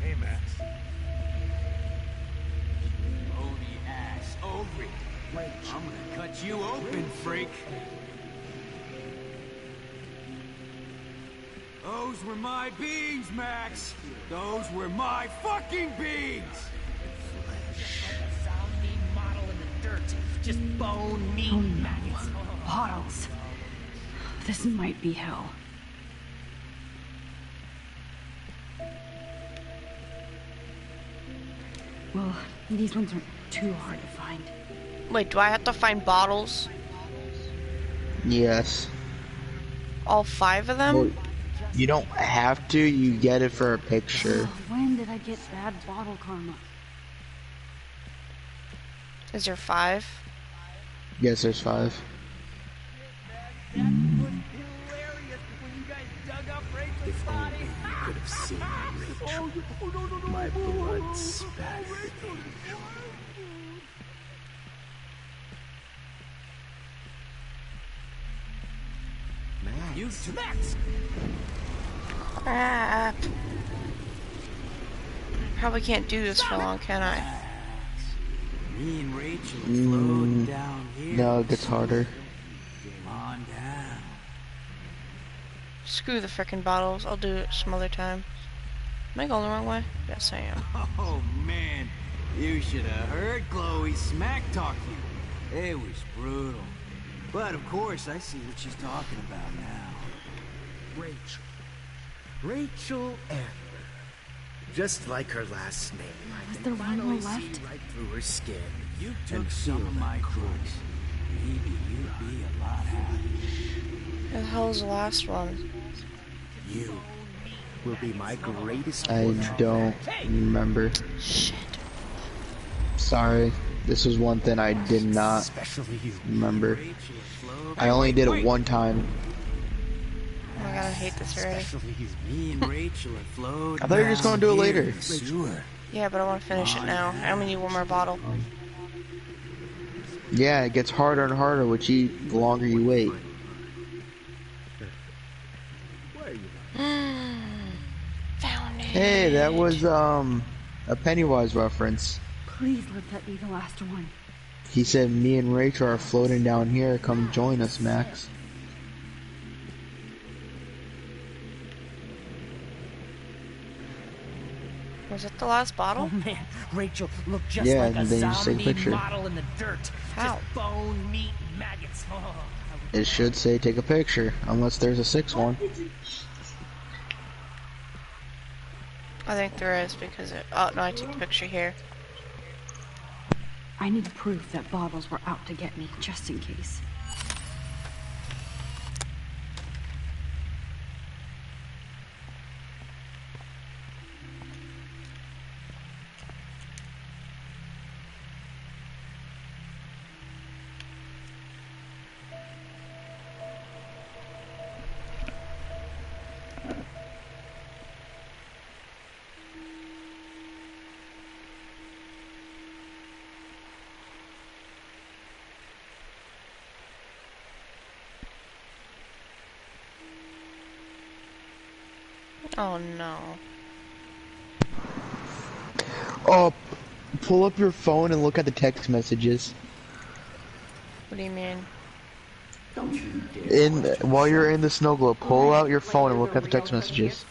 Hey, Max. Blow the ass over it. I'm gonna cut you open, freak. Those were my beans, Max. Those were my fucking beans. Zombie model in the dirt. Just bone meat maggots. Bottles. This might be hell. Well, these ones aren't too hard to find. Wait, do I have to find bottles? Yes. All 5 of them? Well, you don't have to, you get it for a picture. When did I get bad bottle karma? Is there 5? Yes, there's 5. If only you could have seen Rachel. My blood spattered angel. You Max! Crap. Probably can't do this for long, can I? Me and Rachel are floating down here. No, it gets harder. Come on down. Screw the frickin' bottles. I'll do it some other time. Am I going the wrong way? Yes, I am. Oh man, you should have heard Chloe smack talk you. It was brutal. But of course, I see what she's talking about now. Rachel. Rachel Amber. Just like her last name. Was there one more left? Right through her skin. You took some of my drugs. Maybe you'd be a lot happier. Where the hell's the last one? You will be my greatest I don't remember. Shit. Sorry. This was one thing I did not remember. I only did it one time. Oh my god, I hate this already. Me and Rachel are floating. I thought you were just going to do it later. Yeah, but I want to finish it now. I only need one more bottle. Yeah, it gets harder and harder the longer you wait. Found it. Hey, that was a Pennywise reference. Please let that be the last one. He said, me and Rachel are floating down here. Come join us, Max. Was it the last bottle? Oh man, Rachel looked just Yeah, like a and then you just take a zombie picture. model in the dirt. How? Just bone, meat, maggots. Oh, It should say take a picture, unless there's a 6th one. I think there is because it. Oh no, I took the picture here. I need proof that bottles were out to get me, just in case. Oh no. Oh, pull up your phone and look at the text messages. What do you mean? While you're in the snow globe, pull out your phone and look at the text messages.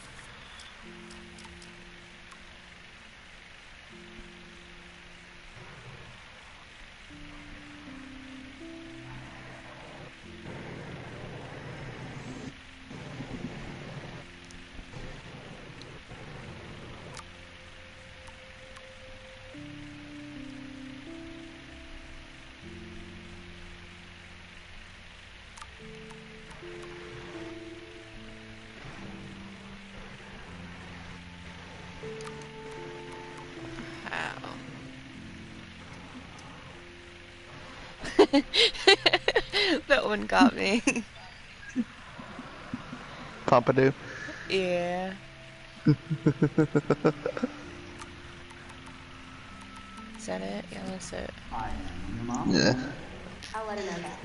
That one got me. Pompadour. Yeah. Is that it? Yeah, that's it. Yeah. I'll let her know that.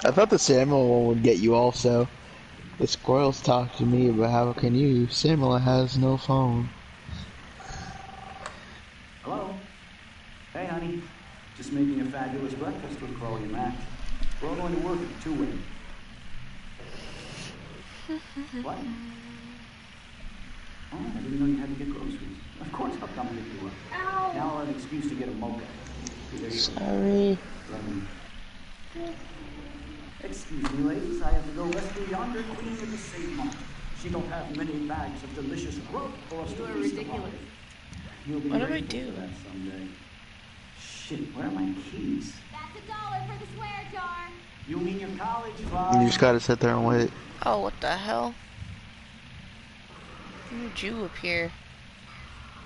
I thought the Samuel one would get you also. The squirrels talk to me, but how can you? Samuel has no phone. with Chloe and Max. We're all going to work in 2 ways. What? Oh, I didn't know you had to get groceries. Of course I'll come pick you up. Ow. Now I'll have an excuse to get a mocha. Sorry. Excuse me, ladies. I have to go rescue yonder queen of the save moment. She don't have many bags of delicious grub for us to You are feast ridiculous. upon. You'll be What do I grateful do? for that someday. Shit, where are my keys? That's $1 for the swear jar. You mean your college You fund? just gotta sit there and wait. Oh, what the hell? When did you appear?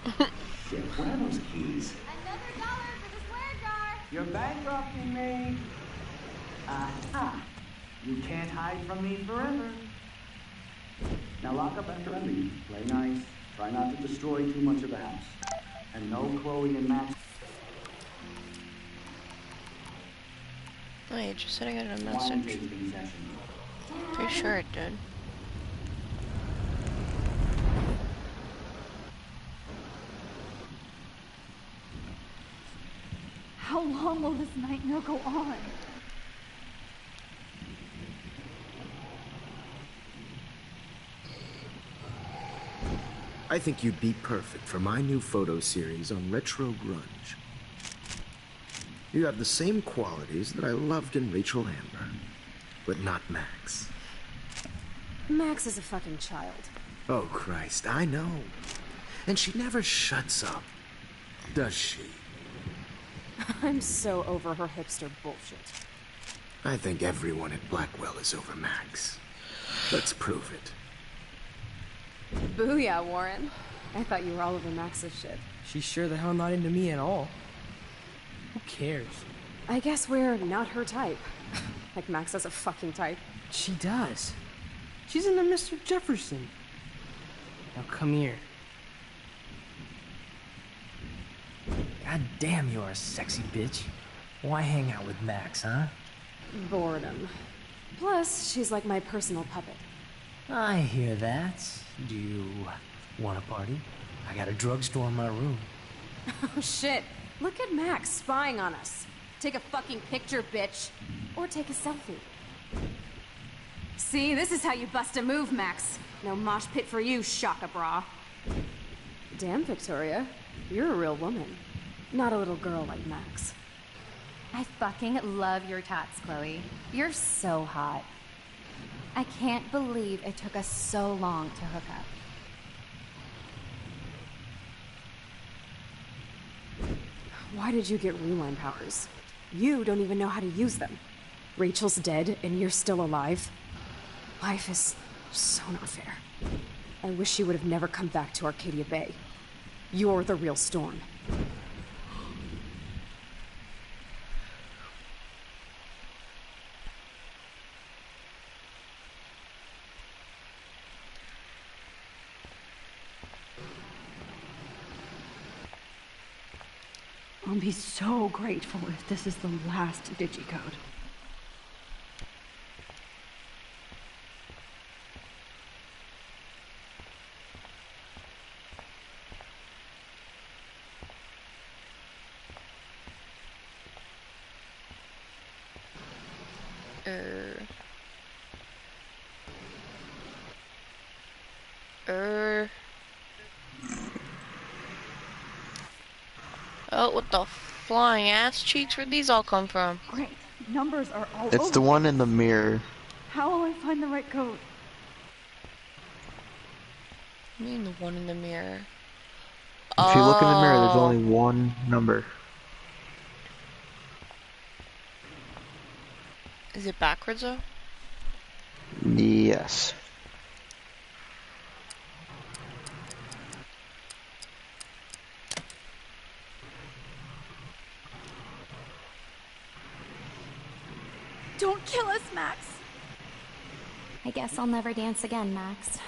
Shit, where are those keys? Another $1 for the swear jar. You're bankrupting me. Aha. You can't hide from me forever. Now lock up after I leave. Play nice. Try not to destroy too much of the house. And no Chloe and Max. Wait, just said I got a message. Pretty sure it did. How long will this nightmare go on? I think you'd be perfect for my new photo series on retro grunge. You have the same qualities that I loved in Rachel Amber, but not Max. Max is a fucking child. Oh, Christ, I know. And she never shuts up, does she? I'm so over her hipster bullshit. I think everyone at Blackwell is over Max. Let's prove it. Booyah, Warren. I thought you were all over Max's shit. She's sure the hell not into me at all. Who cares? I guess we're not her type. Like Max has a fucking type. She does. She's into Mr. Jefferson. Now come here. God damn, you're a sexy bitch. Why hang out with Max, huh? Boredom. Plus, she's like my personal puppet. I hear that. Do you want a party? I got a drugstore in my room. Oh shit. Look at Max spying on us. Take a fucking picture, bitch. Or take a selfie. See, this is how you bust a move, Max. No mosh pit for you, Shaka Bra. Damn, Victoria. You're a real woman. Not a little girl like Max. I fucking love your tats, Chloe. You're so hot. I can't believe it took us so long to hook up. Why did you get rewind powers? You don't even know how to use them. Rachel's dead and you're still alive. Life is so not fair. I wish you would have never come back to Arcadia Bay. You're the real Storm. I'll be so grateful if this is the last digicode. Oh, what the flying ass cheeks? Where'd these all come from? Great. Numbers are all It's over. the one in the mirror. How will I find the right code? I mean the one in the mirror. If you look in the mirror, there's only one number. Is it backwards though? Yes. Don't kill us, Max. I guess I'll never dance again, Max.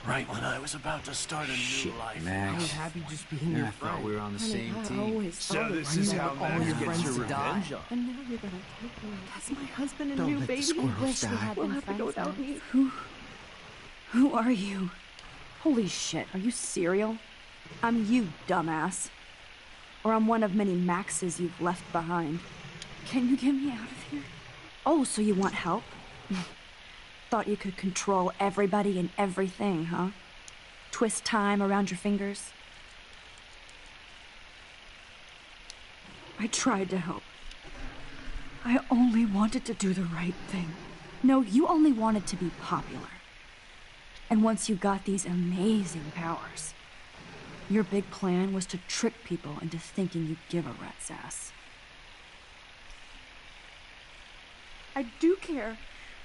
Right when I was about to start a new life. Max. I was happy just being your I friend. thought we were on the Honey, same I team. always So thought this I is knew how all Max your gets friends her to die. revenge on. And now you're gonna take me. That's my husband and Don't new let the baby. squirrels wish we die. had We'll been have to go friends, without me. Max. Who are you? Holy shit, are you serial? I'm you, dumbass. Or I'm one of many Maxes you've left behind. Can you get me out of here? Oh, so you want help? Thought you could control everybody and everything, huh? Twist time around your fingers? I tried to help. I only wanted to do the right thing. No, you only wanted to be popular. And once you got these amazing powers, your big plan was to trick people into thinking you'd give a rat's ass. I do care.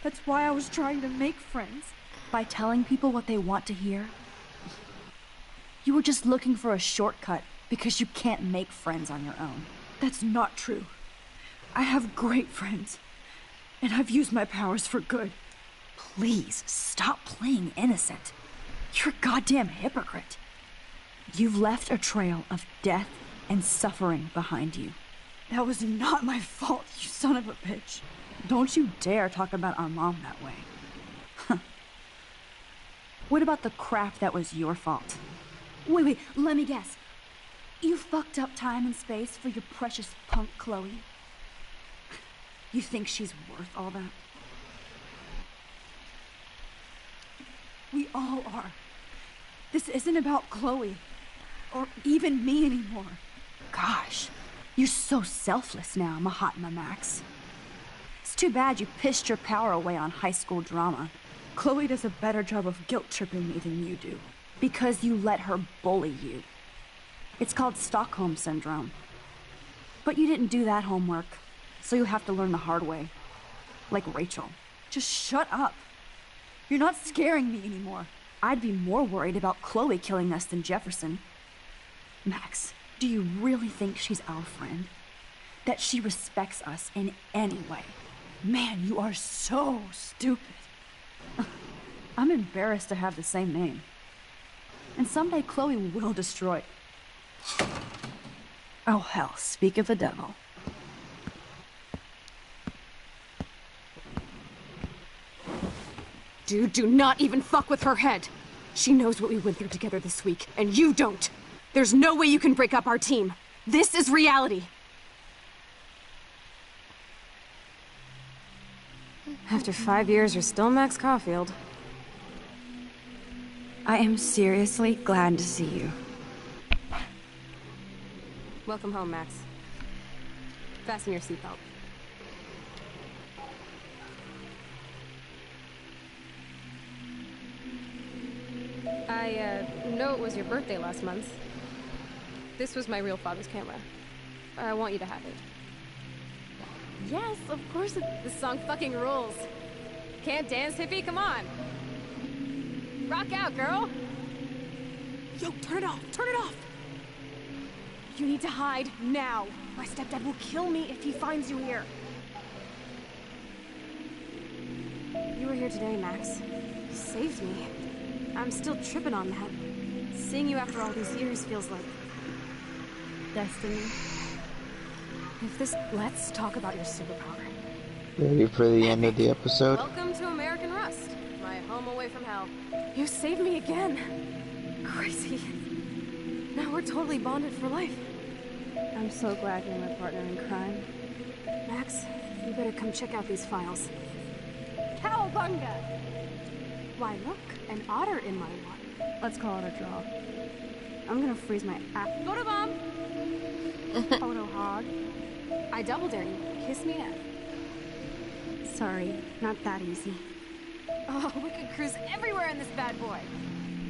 That's why I was trying to make friends. By telling people what they want to hear? You were just looking for a shortcut because you can't make friends on your own. That's not true. I have great friends, and I've used my powers for good. Please, stop playing innocent. You're a goddamn hypocrite. You've left a trail of death and suffering behind you. That was not my fault, you son of a bitch. Don't you dare talk about our mom that way. Huh. What about the crap that was your fault? Wait, let me guess. You fucked up time and space for your precious punk Chloe? You think she's worth all that? We all are. This isn't about Chloe, or even me anymore. Gosh, you're so selfless now, Mahatma Max. It's too bad you pissed your power away on high school drama. Chloe does a better job of guilt-tripping me than you do. Because you let her bully you. It's called Stockholm Syndrome. But you didn't do that homework, so you'll have to learn the hard way. Like Rachel. Just shut up. You're not scaring me anymore. I'd be more worried about Chloe killing us than Jefferson. Max, do you really think she's our friend? That she respects us in any way? Man, you are so stupid. I'm embarrassed to have the same name. And someday Chloe will destroy. Oh hell, speak of the devil. Dude, do not even fuck with her head. She knows what we went through together this week, and you don't. There's no way you can break up our team. This is reality. After 5 years, you're still Max Caulfield. I am seriously glad to see you. Welcome home, Max. Fasten your seatbelt. I know it was your birthday last month. This was my real father's camera. I want you to have it. Yes, of course this song fucking rules. Can't dance, hippie? Come on. Rock out, girl. Yo, turn it off. Turn it off. You need to hide now. My stepdad will kill me if he finds you here. You were here today, Max. You saved me. I'm still tripping on that. Seeing you after all these years feels like destiny. If this... Let's talk about your superpower. Ready for the end of the episode? Welcome to American Rust, my home away from hell. You saved me again. Crazy. Now we're totally bonded for life. I'm so glad you're my partner in crime. Max, you better come check out these files. Cowabunga! Why, look, an otter in my water. Let's call it a draw. I'm gonna freeze my ass. Photobomb! Photo hog. I double dare you. Kiss me up. Sorry, not that easy. Oh, we could cruise everywhere in this bad boy.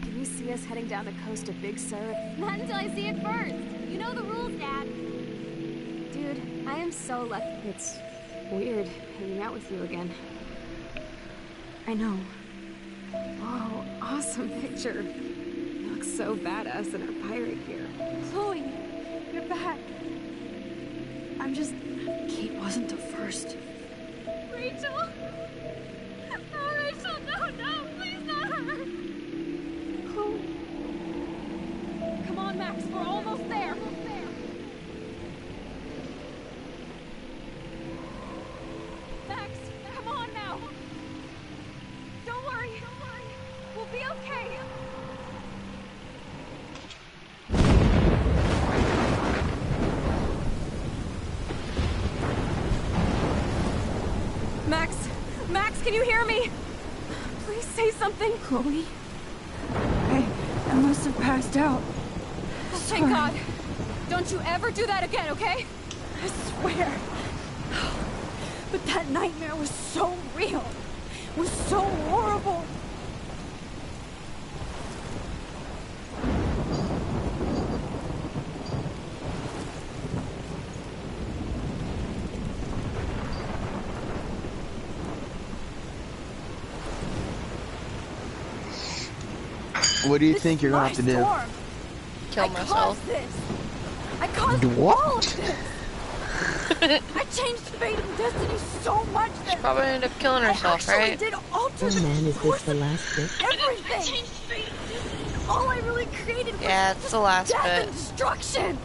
Can you see us heading down the coast of Big Sur? Not until I see it first. You know the rules, Dad. Dude, I am so lucky. It's weird hanging out with you again. I know. Whoa, awesome picture. You look so badass in our pirate gear. Chloe, you're back. I'm just... Kate wasn't the first. Rachel? Oh, Rachel, no, please not her. Chloe. Come on, Max, we're almost there. Max, come on now. Don't worry. We'll be okay. something? Chloe? I must have passed out. Thank God. Don't you ever do that again, okay? I swear. But that nightmare was so real. It was so horrible. What do you think you're gonna have to do? Kill myself. I caused What? all of this. I changed fate and destiny so much that She'll probably end up killing herself, I right? actually did alter Oh man, is this the last bit? everything. All I really created was Yeah, it's the last death bit. and destruction.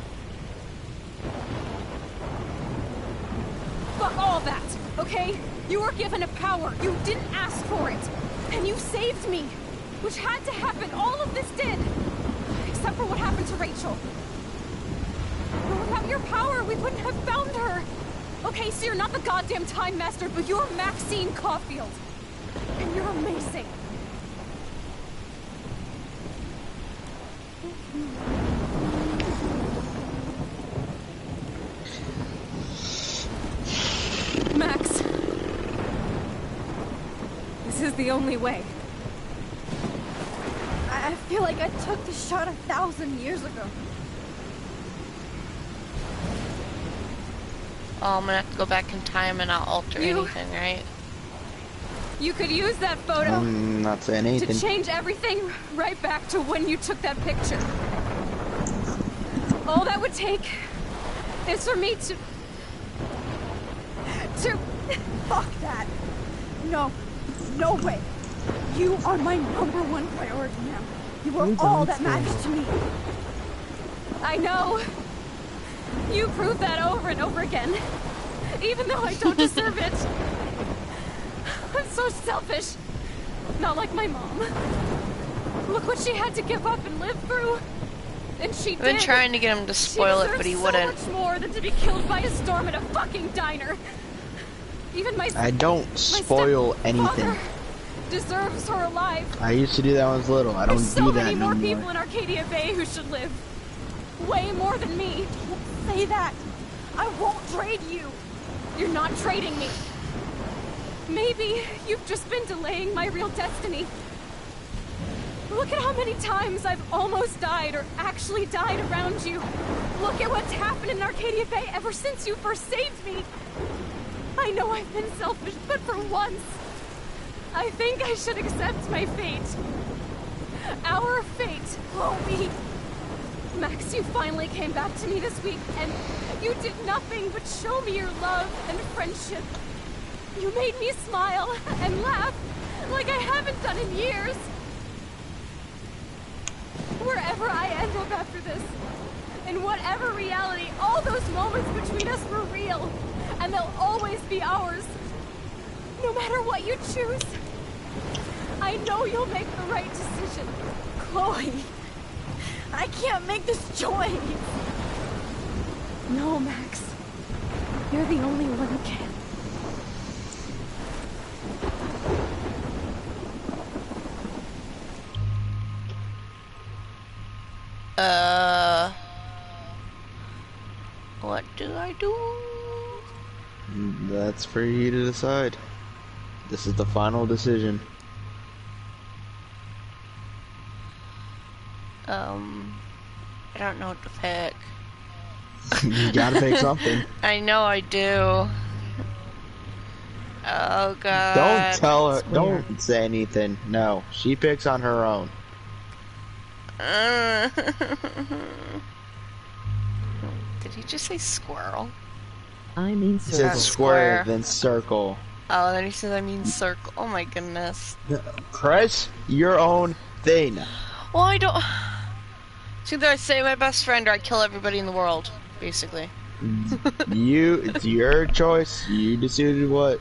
Fuck all that, okay? You were given a power. You didn't ask for it. And you saved me. Which had to happen. All of this did. Except for what happened to Rachel. But without your power, we wouldn't have found her. Okay, so you're not the goddamn Time Master, but you're Maxine Caulfield. And you're amazing. Max. This is the only way. I feel like I took the shot 1,000 years ago. Oh, I'm gonna have to go back in time and not alter anything, right? You could use that photo I'm not saying anything. to change everything right back to when you took that picture. All that would take is for me to... Fuck that. No. No way. You are my #1 priority now. You are all that matters to me. I know. You proved that over and over again. Even though I don't deserve it. I'm so selfish. Not like my mom. Look what she had to give up and live through. And she did. I've been trying to get him to spoil it, but he wouldn't. So much more than to be killed by a storm at a fucking diner. Even my I don't spoil anything. Deserves her alive. I used to do that when I was little. I don't There's so do that many no more more. people in Arcadia Bay who should live. Way more than me. Don't say that. I won't trade you. You're not trading me. Maybe you've just been delaying my real destiny. Look at how many times I've almost died or actually died around you. Look at what's happened in Arcadia Bay ever since you first saved me. I know I've been selfish, but for once, I think I should accept my fate. Our fate, Chloe. Max, you finally came back to me this week, and you did nothing but show me your love and friendship. You made me smile and laugh like I haven't done in years. Wherever I end up after this, in whatever reality, all those moments between us were real, and they'll always be ours. No matter what you choose, I know you'll make the right decision. Chloe, I can't make this choice. No, Max. You're the only one who can. What do I do? That's for you to decide. This is the final decision. I don't know what to pick. You gotta pick something. I know I do. Oh god. Don't tell her. Don't say anything. No, she picks on her own. Did he just say squirrel? I mean He circle. said square, then circle. Oh, then he said I mean circle. Oh my goodness. Press your own thing. Well, I don't... It's either I say my best friend or I kill everybody in the world, basically. It's your choice. You decided what.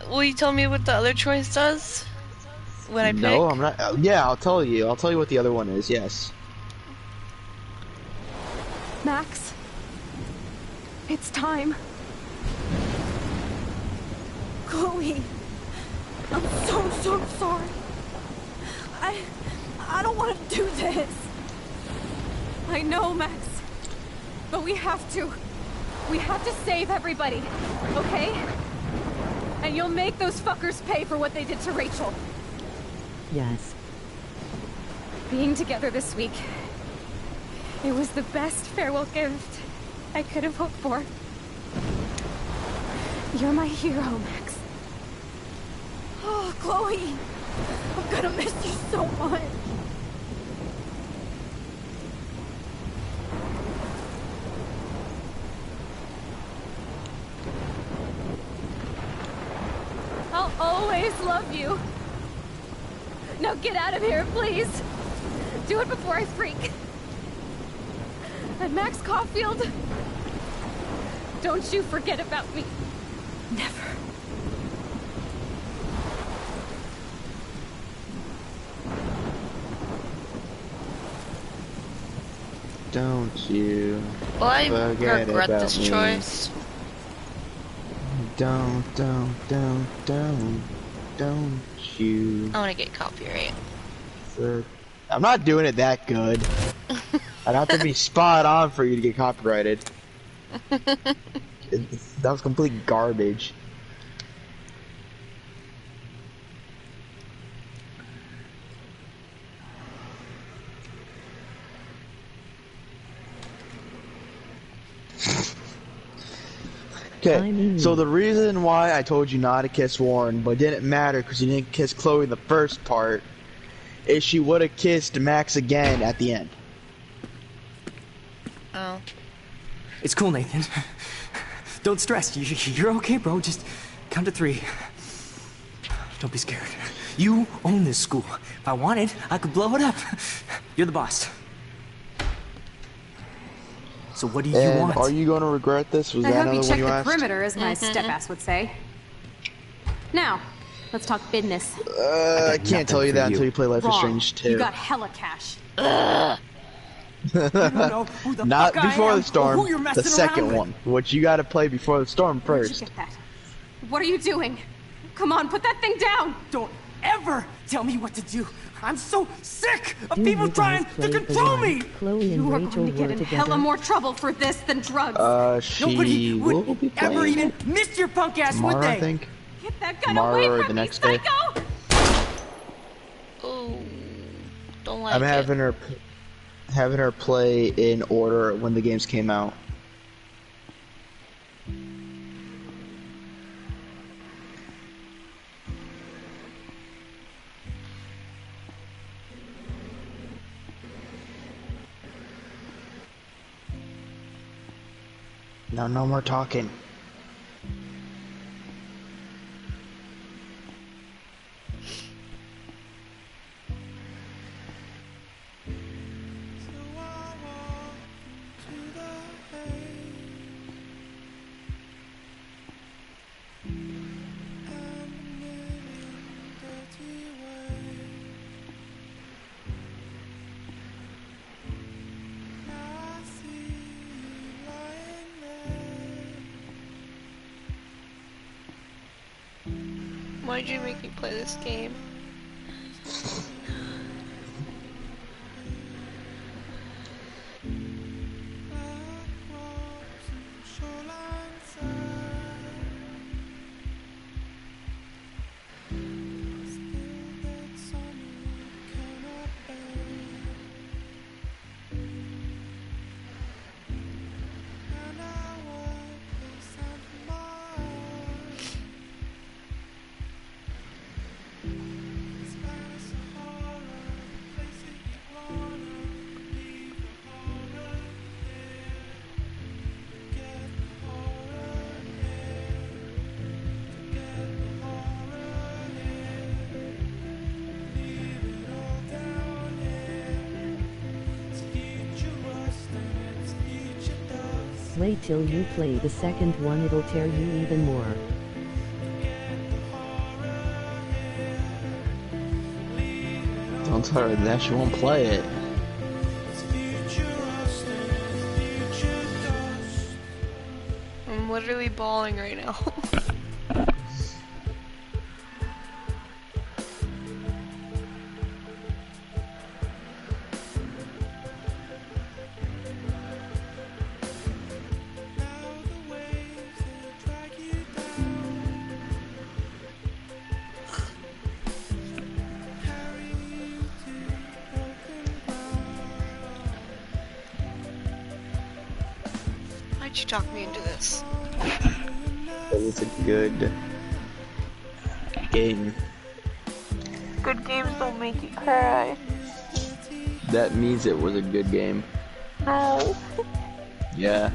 Will you tell me what the other choice does? When I pick? No, I'm not. Yeah, I'll tell you. I'll tell you what the other one is. Yes. Max, it's time. Chloe, I'm so sorry. I don't want to do this. I know, Max. But we have to. We have to save everybody, okay? And you'll make those fuckers pay for what they did to Rachel. Yes. Being together this week, it was the best farewell gift I could have hoped for. You're my hero, Max. Oh, Chloe, I'm gonna miss you so much. I'll always love you. Now get out of here, please. Do it before I freak. And Max Caulfield, don't you forget about me. Never. Don't you Well, I forget regret about this me. choice. Don't you. I want to get copyright. I'm not doing it that good. I'd have to be spot on for you to get copyrighted. That was complete garbage. Okay, so the reason why I told you not to kiss Warren, but didn't matter because you didn't kiss Chloe in the first part, is she would have kissed Max again at the end. Oh. It's cool, Nathan. Don't stress. You're okay, bro. Just count to 3. Don't be scared. You own this school. If I wanted, I could blow it up. You're the boss. So what do you want? Are you going to regret this? Was I that hope you another check one you the asked? perimeter, as my step-ass would say. Now, let's talk business. I can't tell you that until you play Life is Wrong. Strange 2. You got hella cash. Not before the storm, the second one, which you gotta play before the storm Where'd you first. get that? What are you doing? Come on, put that thing down! Don't ever tell me what to do. I'm so sick of Do people you trying guys to play the control one me! Chloe and You are Rachel going to get were in together? hella more trouble for this than drugs. Nobody Will would be ever playing even it miss your punk ass, would tomorrow, they? I think. Get that gun Tomorrow away or from the me, next day. psycho! Oh, don't like I'm it. having her play in order when the games came out. No more talking. Why'd you make me play this game? Wait till you play the second one, it'll tear you even more. Don't tell her that, she won't play it. I'm literally bawling right now. you talk me into this? It was a good game. Good games don't make you cry. That means it was a good game. No. Yeah.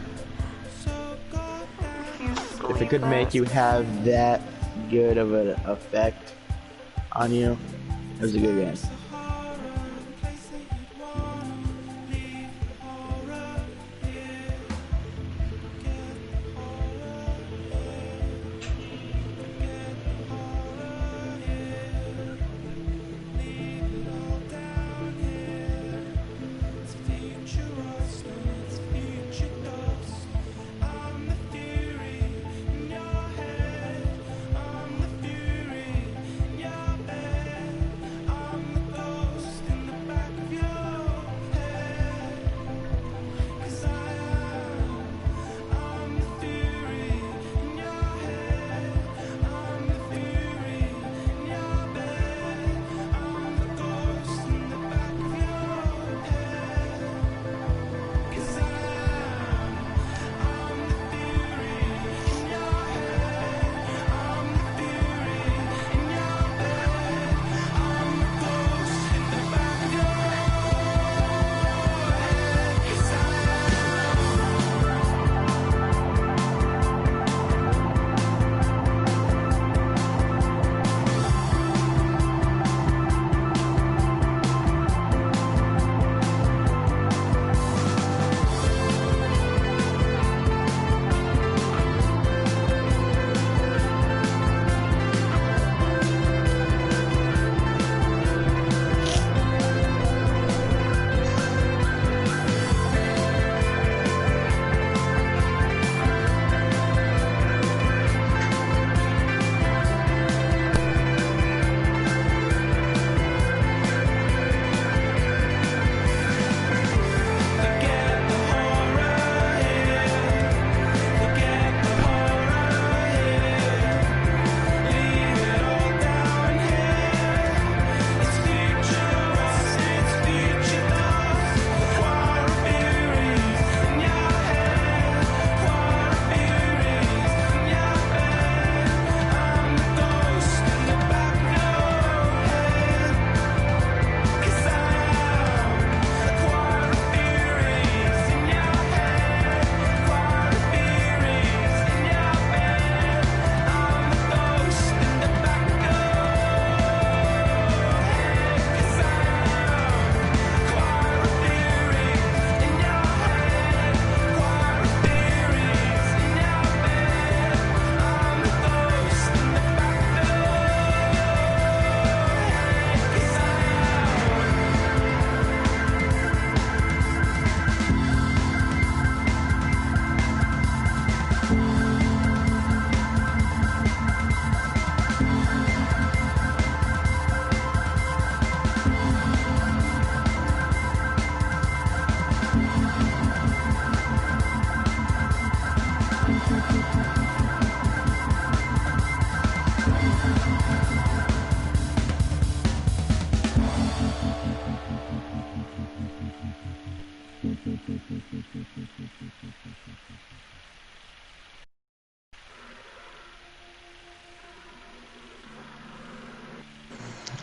If it could make you have that good of an effect on you, it was a good game.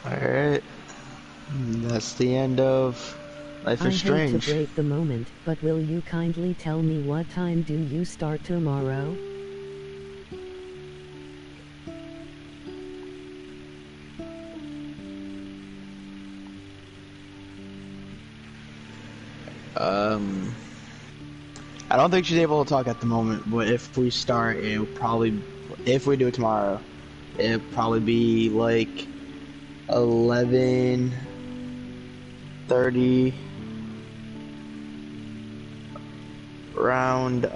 Alright. That's the end of Life I is hate Strange. to break the moment, but will you kindly tell me what time do you start tomorrow? I don't think she's able to talk at the moment, but if we start, it'll probably, if we do it tomorrow, it'll probably be like 11:30 around,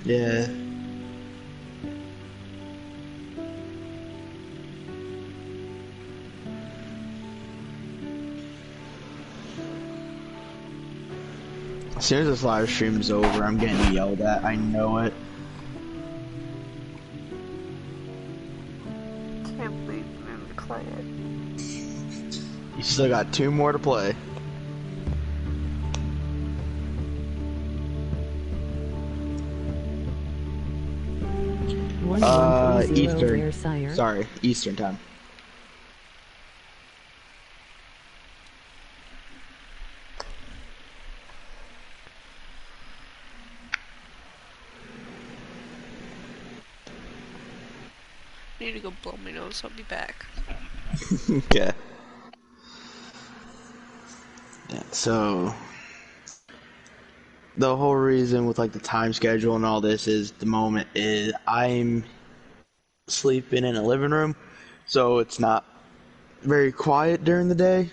yeah. As soon as this live stream's over, I'm getting yelled at. I know it. Can't believe I'm play it. You still got 2 more to play. 1130 Eastern. where, sire? Sorry, Eastern time. I need to go blow my nose. I'll be back. Okay. Yeah, so the whole reason with like the time schedule and all this is the moment is I'm sleeping in a living room, so it's not very quiet during the day.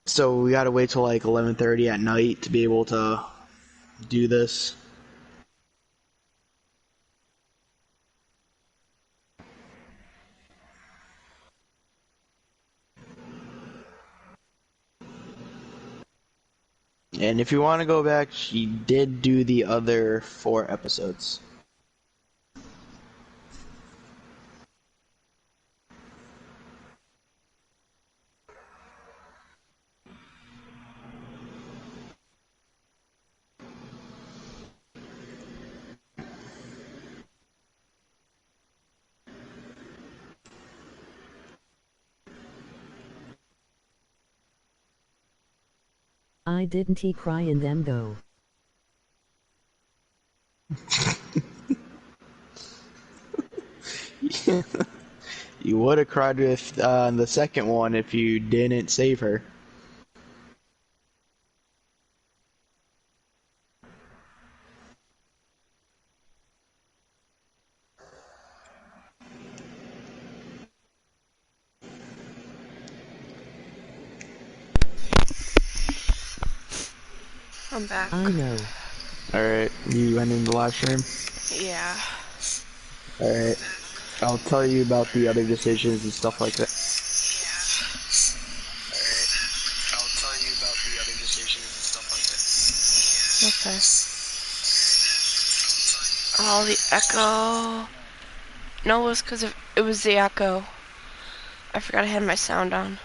So we gotta wait till like 11:30 at night to be able to do this. And if you want to go back, she did do the other 4 episodes. I didn't he cry in them though. You would have cried with the second one if you didn't save her. I'm back. I know. Alright, you went in the live stream? Yeah. Alright. I'll tell you about the other decisions and stuff like that. Okay. Oh, the echo. No, it was because it was the echo. I forgot I had my sound on.